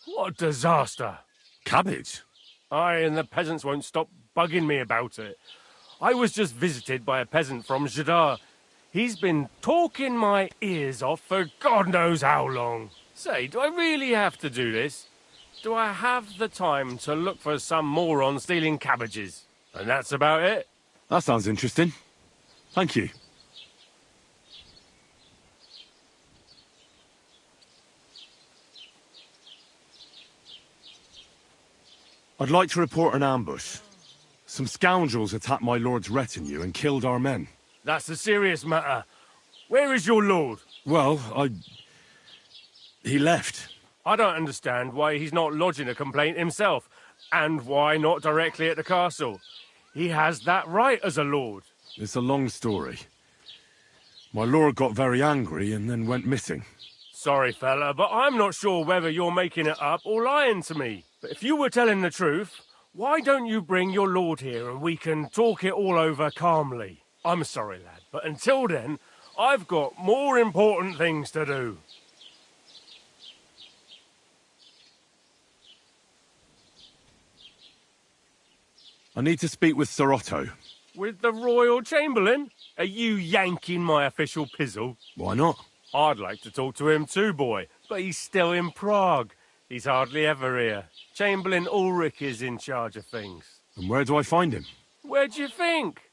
What a disaster. Cabbage? Aye, and the peasants won't stop bugging me about it. I was just visited by a peasant from Jadar. He's been talking my ears off for God knows how long. Say, do I really have to do this? Do I have the time to look for some moron stealing cabbages? And that's about it? That sounds interesting. Thank you. I'd like to report an ambush. Some scoundrels attacked my lord's retinue and killed our men. That's a serious matter. Where is your lord? Well, he left. I don't understand why he's not lodging a complaint himself, and why not directly at the castle. He has that right as a lord. It's a long story. My lord got very angry and then went missing. Sorry, fella, but I'm not sure whether you're making it up or lying to me. But if you were telling the truth, why don't you bring your lord here and we can talk it all over calmly? I'm sorry, lad, but until then, I've got more important things to do. I need to speak with Sir Otto. With the Royal Chamberlain? Are you yanking my official pizzle? Why not? I'd like to talk to him too, boy, but he's still in Prague. He's hardly ever here. Chamberlain Ulrich is in charge of things. And where do I find him? Where do you think?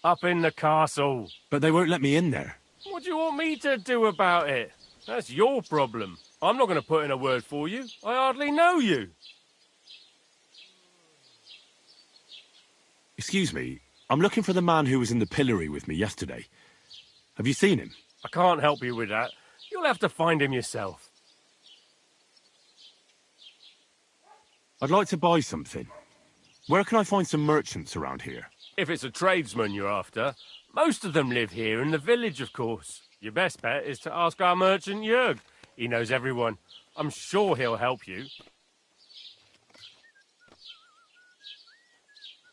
Up in the castle. But they won't let me in there. What do you want me to do about it? That's your problem. I'm not going to put in a word for you. I hardly know you. Excuse me, I'm looking for the man who was in the pillory with me yesterday. Have you seen him? I can't help you with that. You'll have to find him yourself. I'd like to buy something. Where can I find some merchants around here? If it's a tradesman you're after, most of them live here in the village, of course. Your best bet is to ask our merchant Jörg. He knows everyone. I'm sure he'll help you.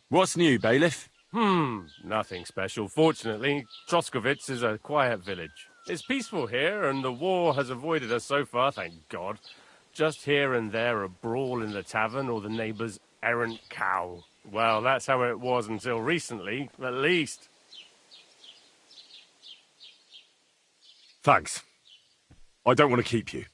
What's new, bailiff? Nothing special. Fortunately, Troskovitz is a quiet village. It's peaceful here, and the war has avoided us so far, thank God. Just here and there a brawl in the tavern or the neighbour's errant cow. Well, that's how it was until recently, at least. Thanks. I don't want to keep you.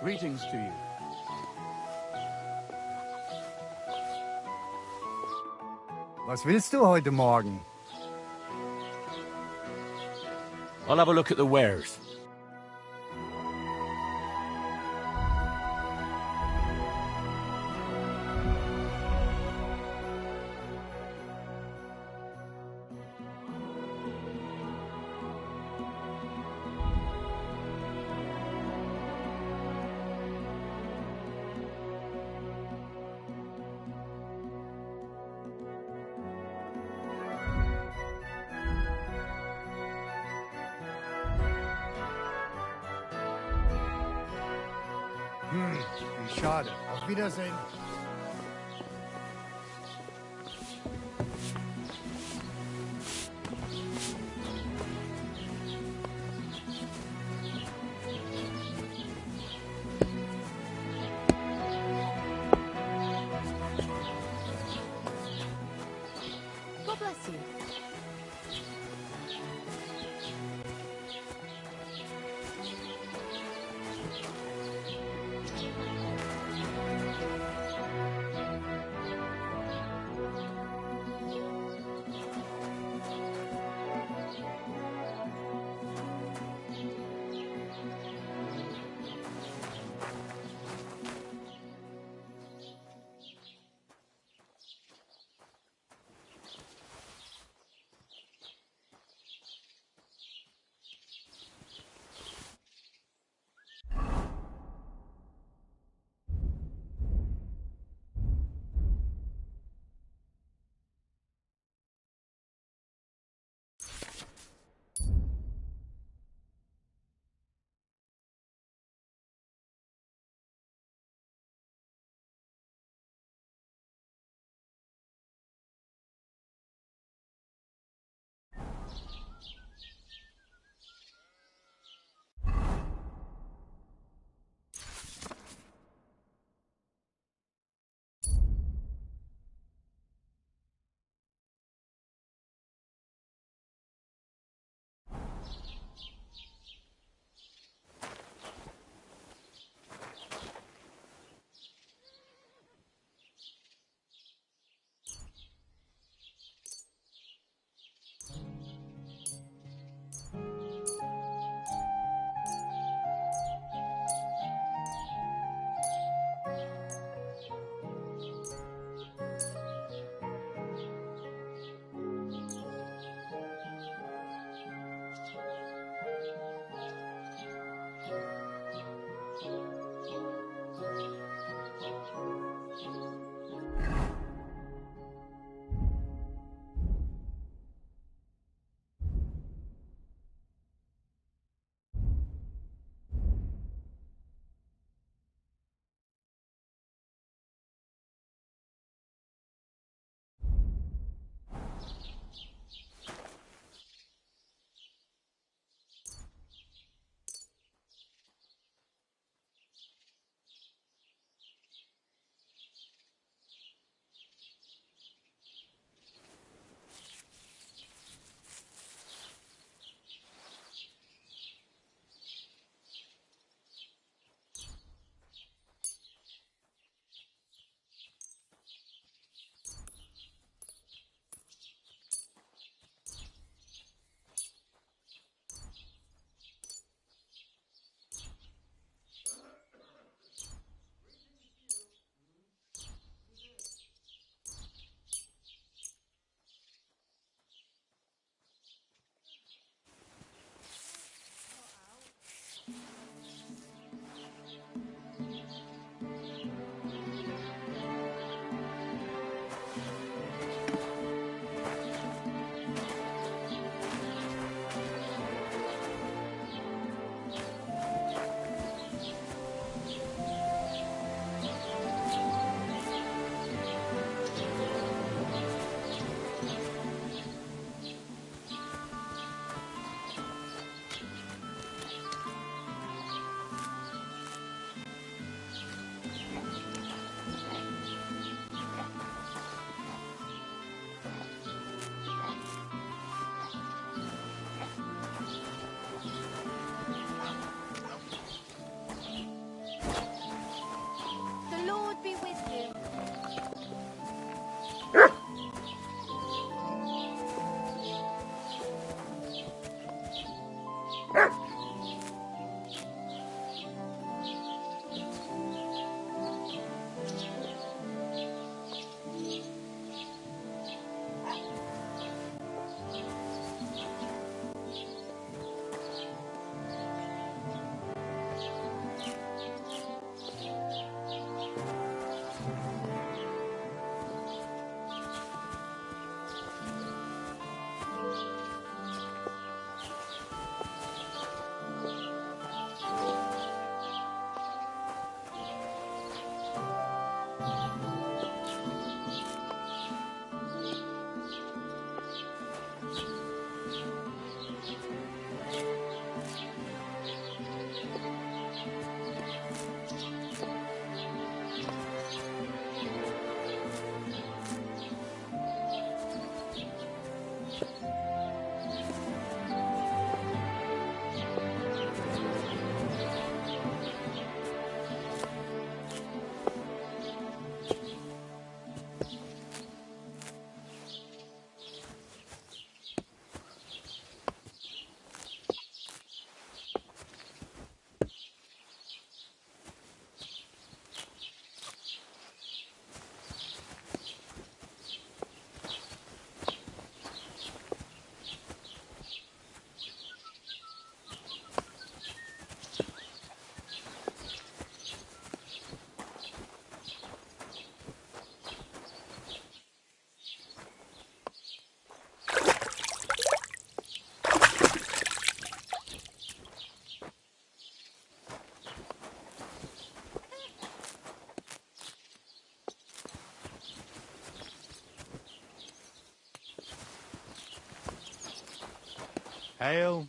Greetings to you. Was willst du heute Morgen? I'll have a look at the wares. Wie schade. Auf Auf Wiedersehen. God bless you. Hail.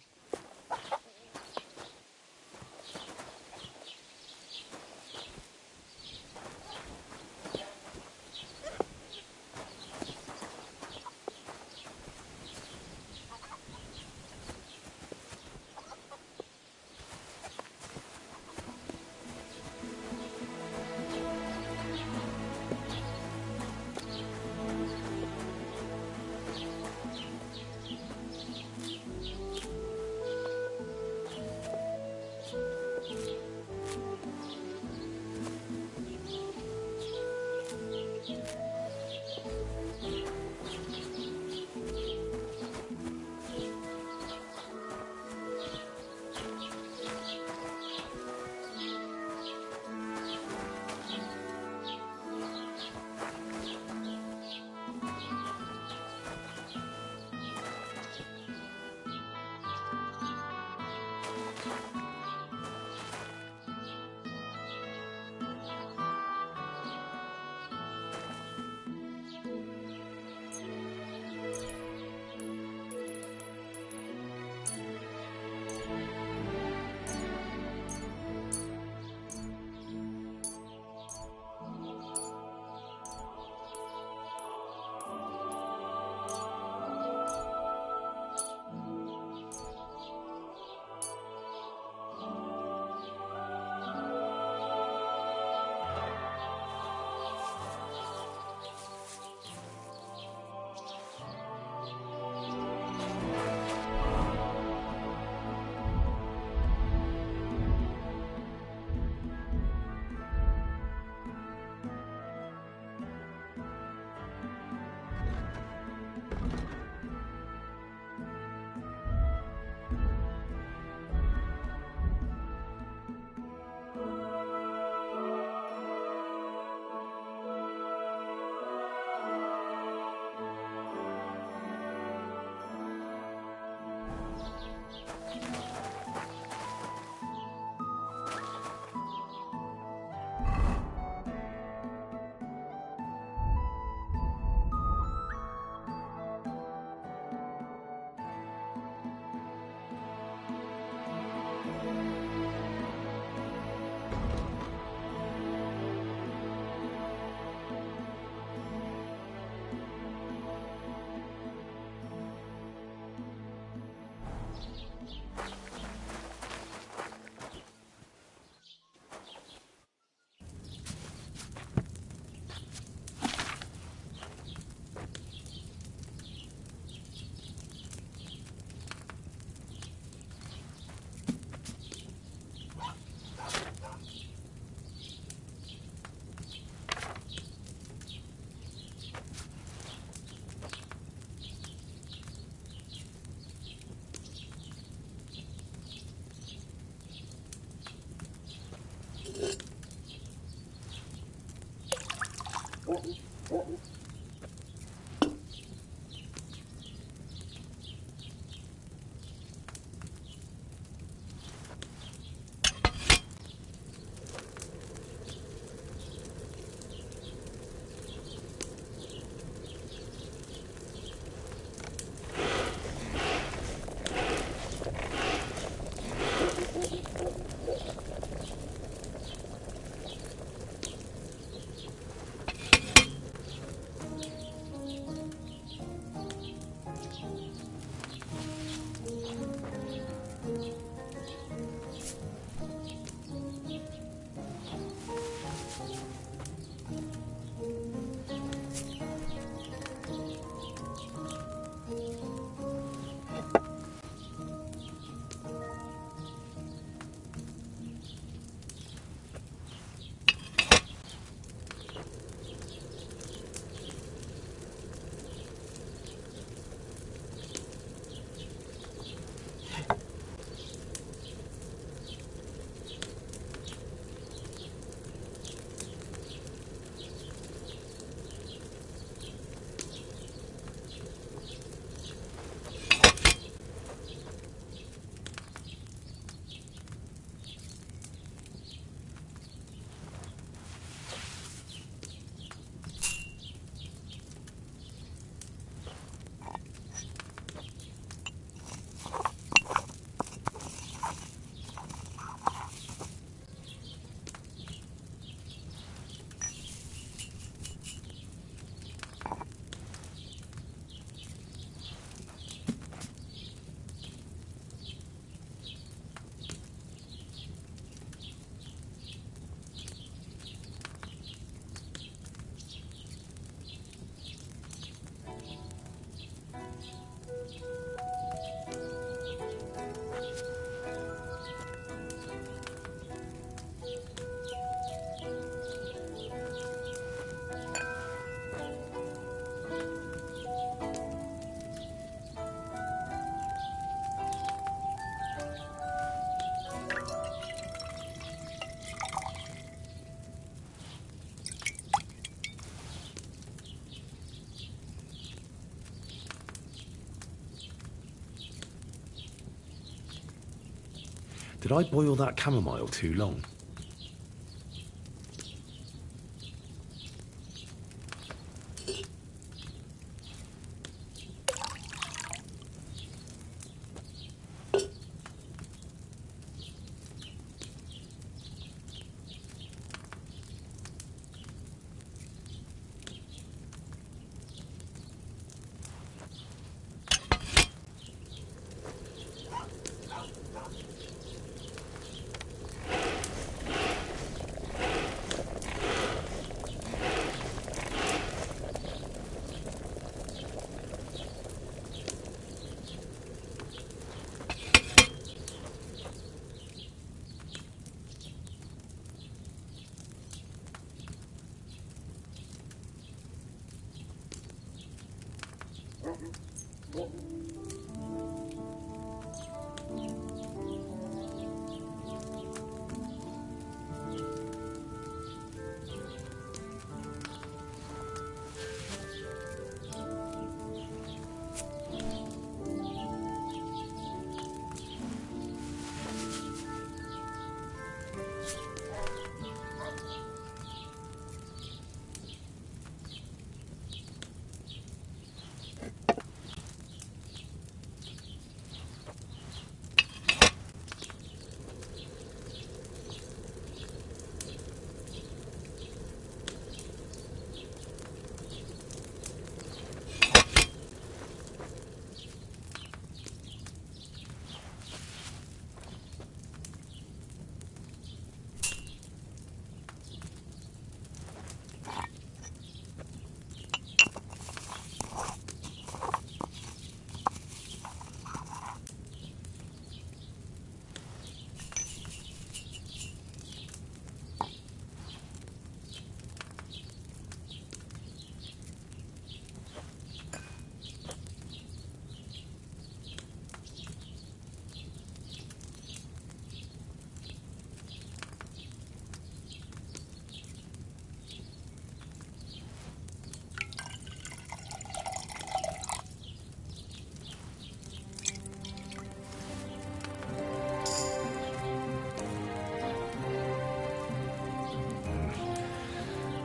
Did I boil that chamomile too long?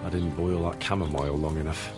I didn't boil that chamomile long enough.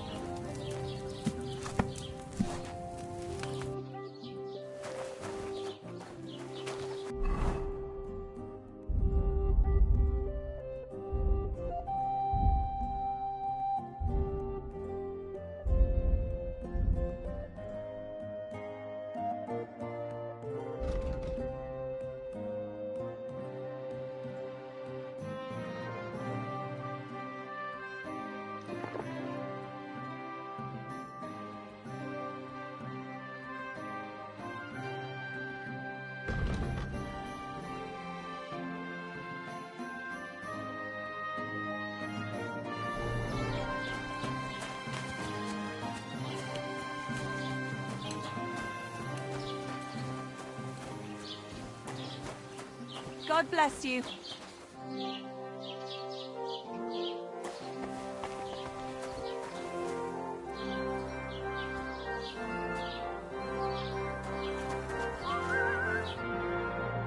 God bless you.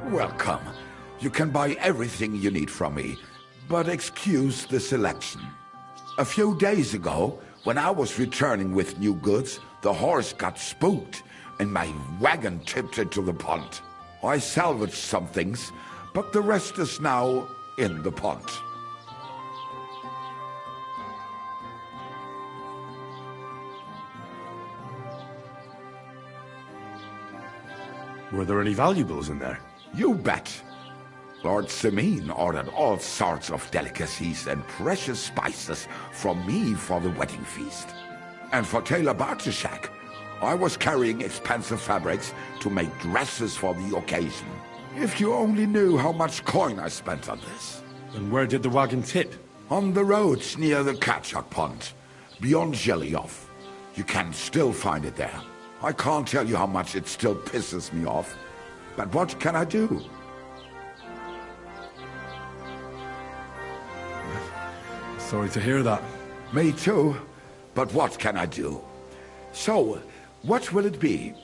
Welcome. You can buy everything you need from me, but excuse the selection. A few days ago, when I was returning with new goods, the horse got spooked and my wagon tipped into the pond. I salvaged some things, but the rest is now in the pond. Were there any valuables in there? You bet. Lord Simeon ordered all sorts of delicacies and precious spices from me for the wedding feast. And for Taylor Bartishak, I was carrying expensive fabrics to make dresses for the occasion. If you only knew how much coin I spent on this. And where did the wagon tip? On the roads near the Katchak Pond, beyond Zhelyov. You can still find it there. I can't tell you how much it still pisses me off. But what can I do? Sorry to hear that. Me too. But what can I do? So, what will it be?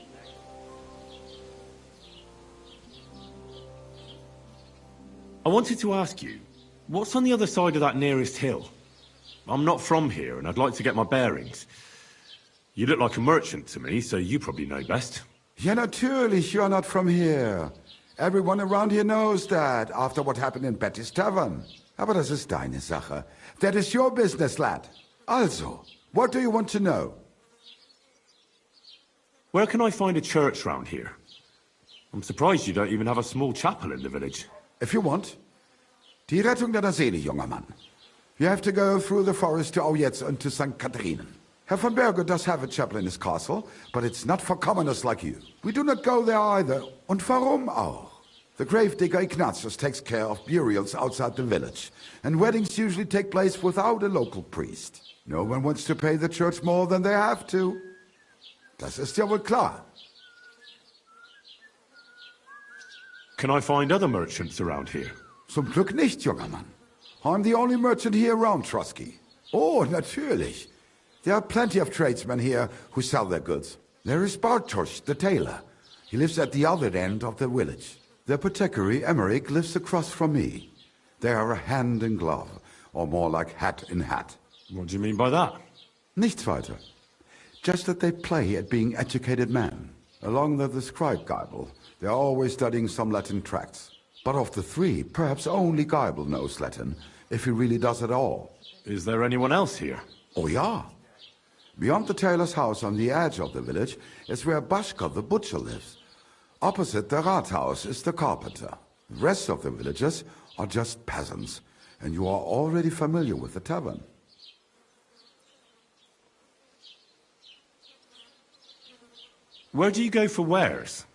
I wanted to ask you, what's on the other side of that nearest hill? I'm not from here, and I'd like to get my bearings. You look like a merchant to me, so you probably know best. Ja, natürlich, you're not from here. Everyone around here knows that, after what happened in Betty's Tavern. Aber das ist deine Sache. That is your business, lad. Also, what do you want to know? Where can I find a church round here? I'm surprised you don't even have a small chapel in the village. If you want. Die Rettung deiner Seele, junger Mann. You have to go through the forest to Aujetz and to St. Catherine. Herr von Berger does have a chapel in his castle, but it's not for commoners like you. We do not go there either. Und warum auch? The gravedigger Ignatius takes care of burials outside the village, and weddings usually take place without a local priest. No one wants to pay the church more than they have to. Das ist ja wohl klar. Can I find other merchants around here? Zum Glück nicht, junger Mann. I'm the only merchant here around Trotsky. Oh, natürlich. There are plenty of tradesmen here who sell their goods. There is Bartosz, the tailor. He lives at the other end of the village. The apothecary, Emmerich, lives across from me. They are hand in glove, or more like hat in hat. What do you mean by that? Nichts weiter. Just that they play at being educated men. Along the scribe Geibel, they are always studying some Latin tracts. But of the three, perhaps only Geibel knows Latin, if he really does at all. Is there anyone else here? Oh, ja. Beyond the tailor's house on the edge of the village is where Bashka the butcher lives. Opposite the Rathaus is the carpenter. The rest of the villagers are just peasants, and you are already familiar with the tavern. Where do you go for wares?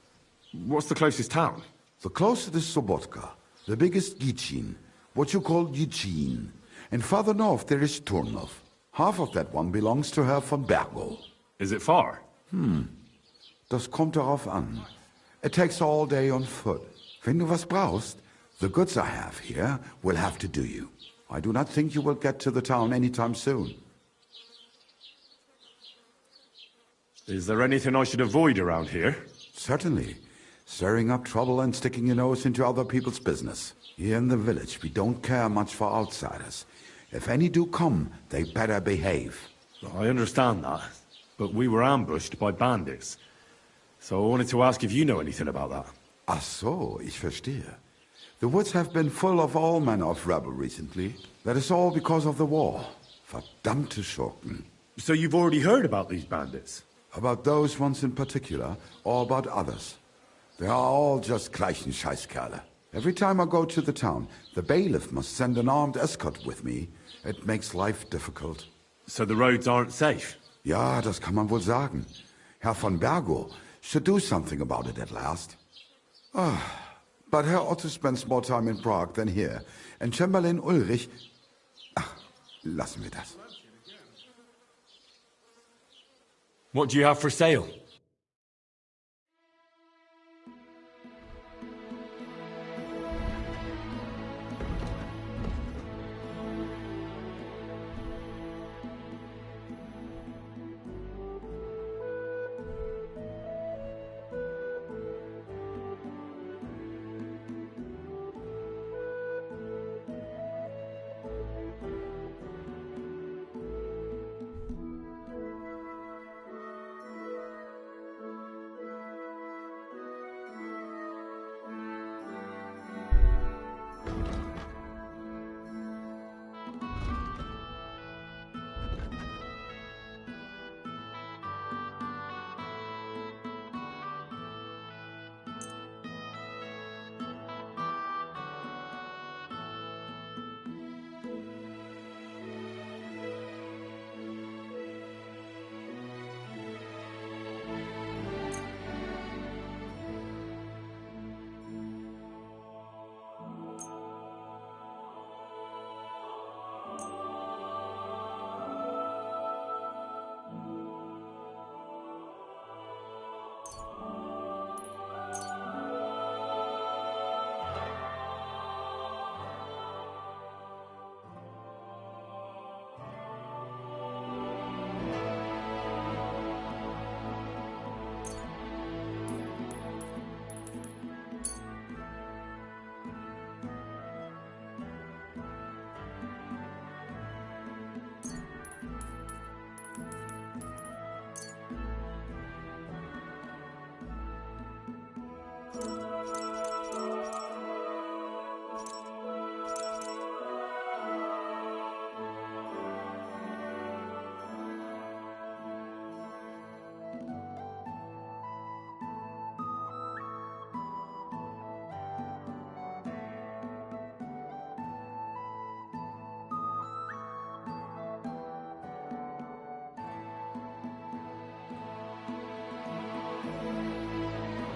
What's the closest town? The closest is Sobotka, the biggest Gichin, what you call Gichin. And farther north there is Turnov. Half of that one belongs to Herr von Bergo. Is it far? Das kommt darauf an. It takes all day on foot. Wenn du was brauchst, the goods I have here will have to do you. I do not think you will get to the town anytime soon. Is there anything I should avoid around here? Certainly. Stirring up trouble and sticking your nose into other people's business. Here in the village, we don't care much for outsiders. If any do come, they better behave. I understand that, but we were ambushed by bandits. So I wanted to ask if you know anything about that. Ach so, ich verstehe. The woods have been full of all manner of rebel recently. That is all because of the war. Verdammte Schurken. So you've already heard about these bandits? About those ones in particular, or about others. They are all just gleichen Scheißkerle. Every time I go to the town, the bailiff must send an armed escort with me. It makes life difficult. So the roads aren't safe? Ja, das kann man wohl sagen. Herr von Bergo should do something about it at last. But Herr Otto spends more time in Prague than here. And Chamberlain Ulrich... Ach, lassen wir das. What do you have for sale?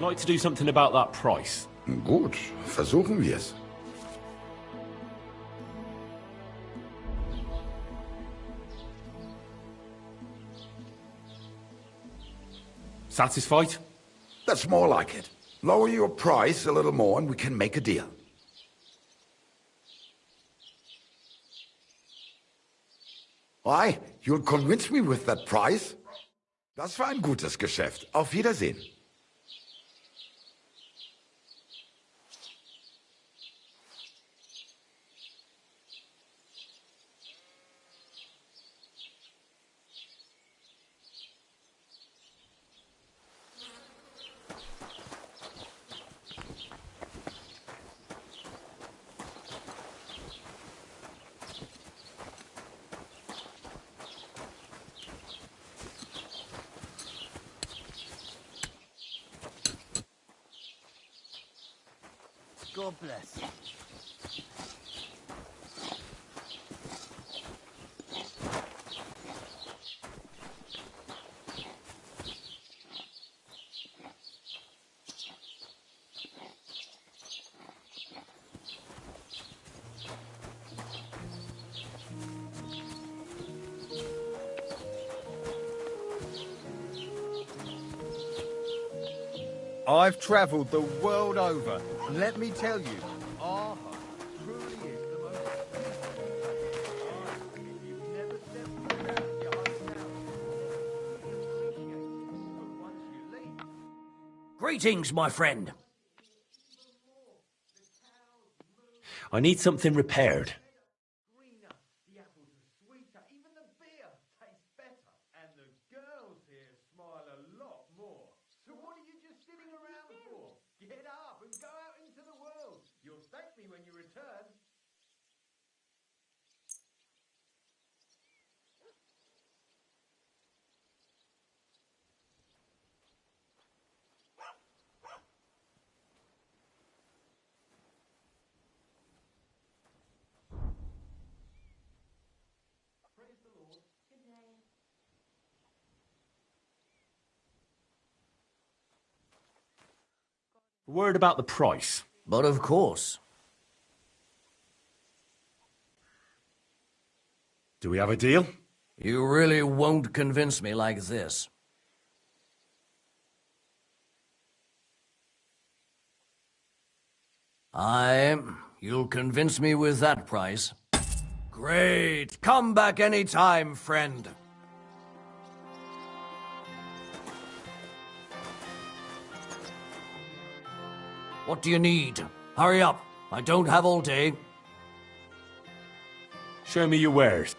I'd like to do something about that price. Gut, versuchen wir's. Satisfied? That's more like it. Lower your price a little more and we can make a deal. Why? You'll convince me with that price? Das war ein gutes Geschäft. Auf Wiedersehen. God bless. I've travelled the world over, and let me tell you, our home truly is the most if you've never stepped foot out of your hometown, you'll appreciate it, but once you leave... Greetings, my friend. I need something repaired. The apples are sweeter, even the beer tastes better, and the girls here smile a lot more. So what are you just sitting around for? Get up and go out into the world. You'll thank me when you return. A word about the price. But of course. Do we have a deal? You really won't convince me like this. You'll convince me with that price. Great. Come back any time, friend. What do you need? Hurry up. I don't have all day. Show me your wares.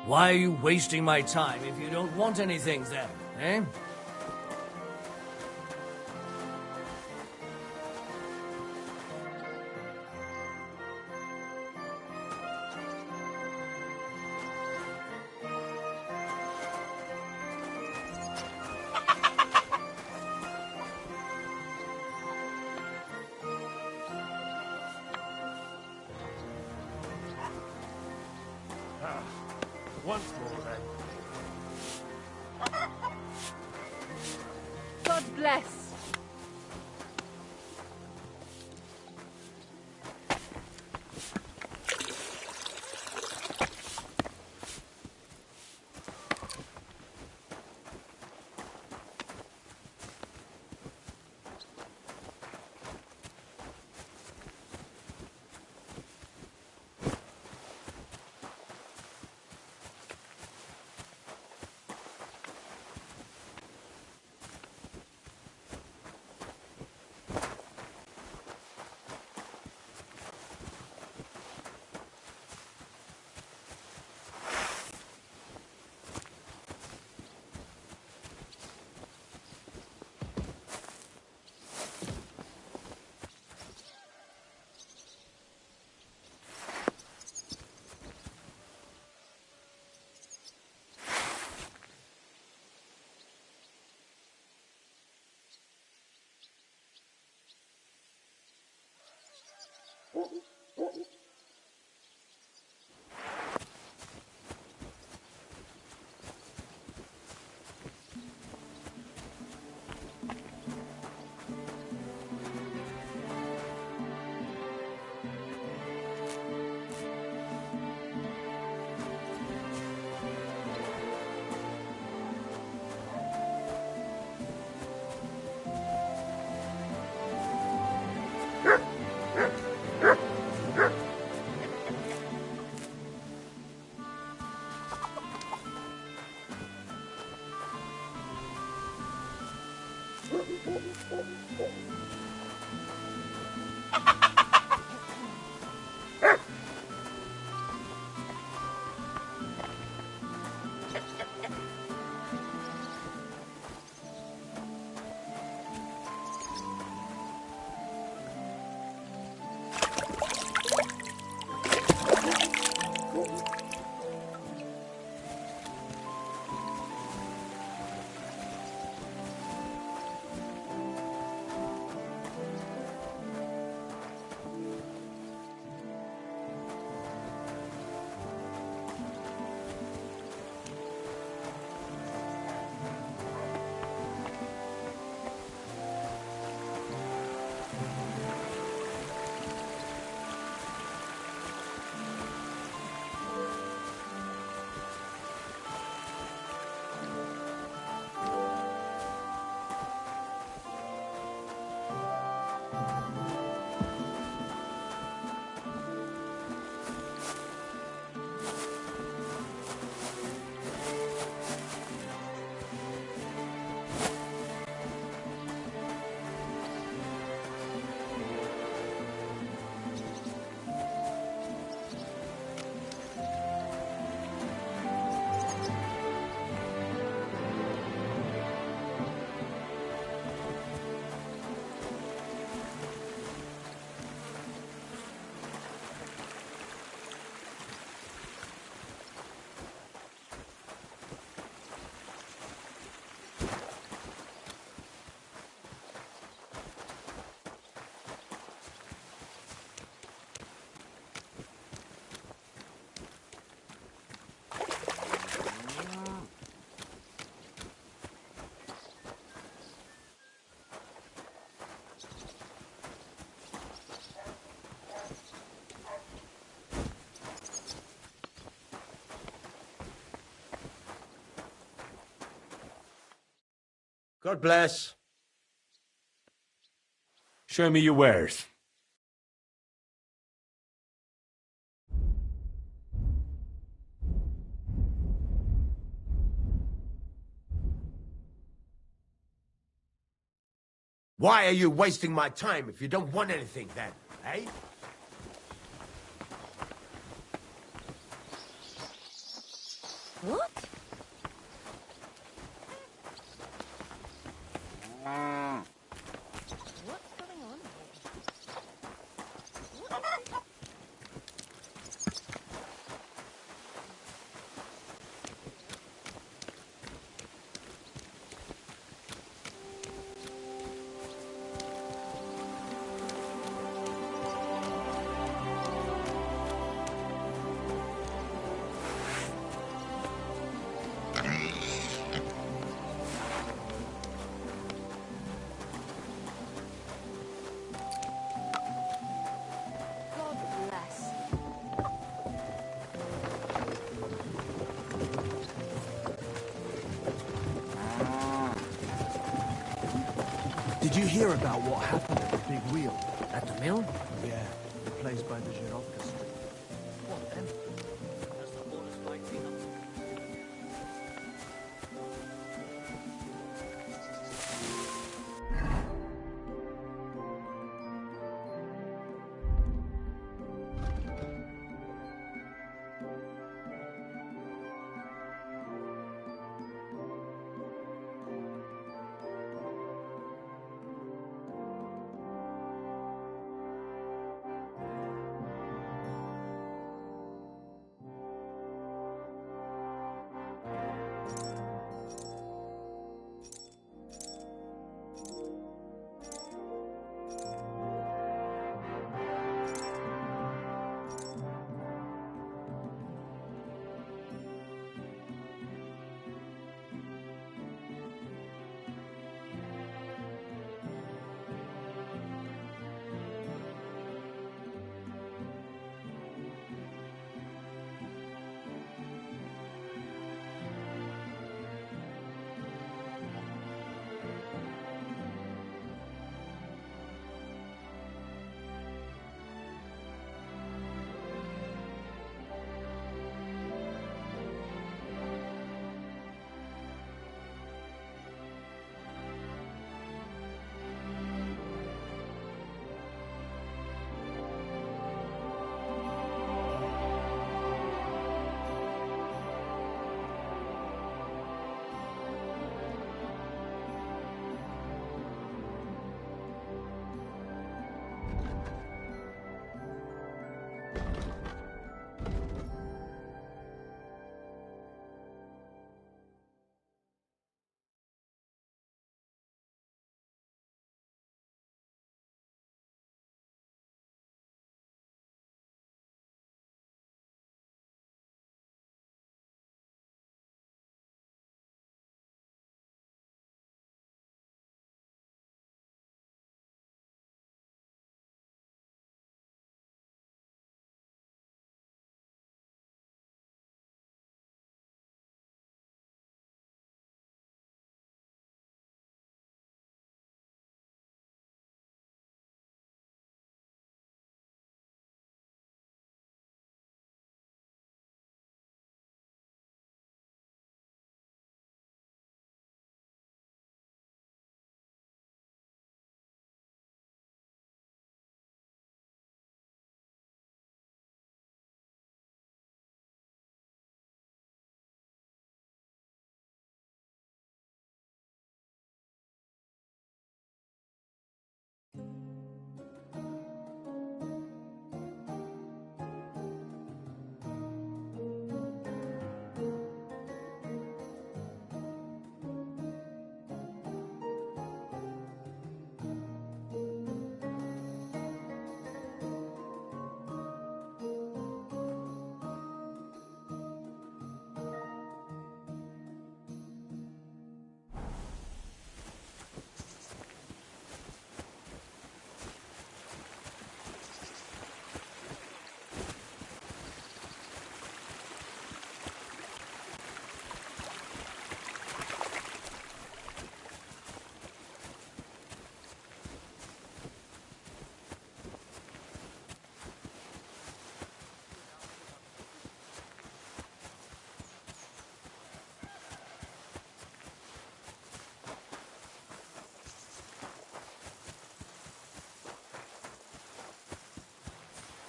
Why are you wasting my time if you don't want anything then, eh? once more, then. God bless. God bless. Show me your wares. Why are you wasting my time if you don't want anything then, eh? What? What's going on here? Did you hear about what happened at the big wheel? At the mill? Yeah, the place by the Zhirovka Street. What then?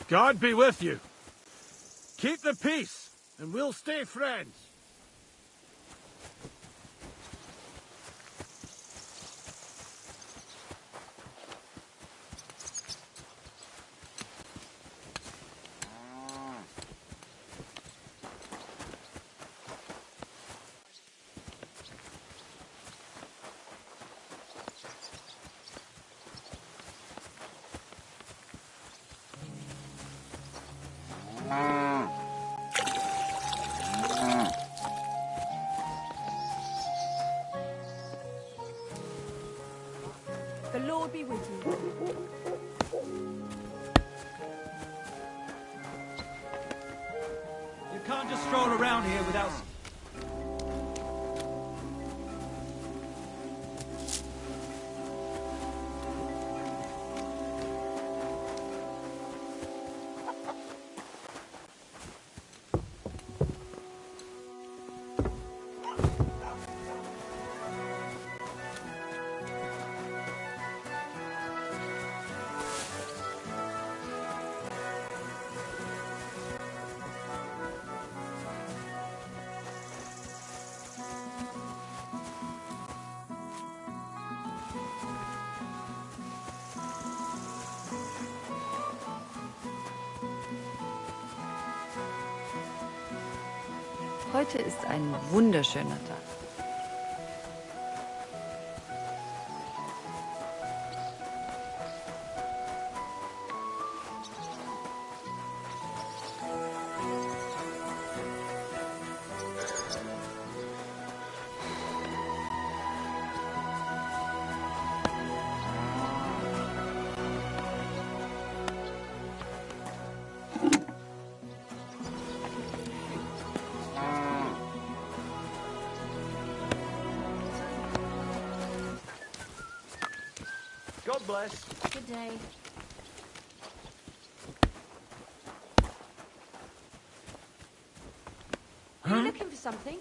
God be with you. Keep the peace, and we'll stay friends. The Lord be with you. You can't just stroll around here without... Heute ist ein wunderschöner Tag. God bless. Good day. Are you looking for something?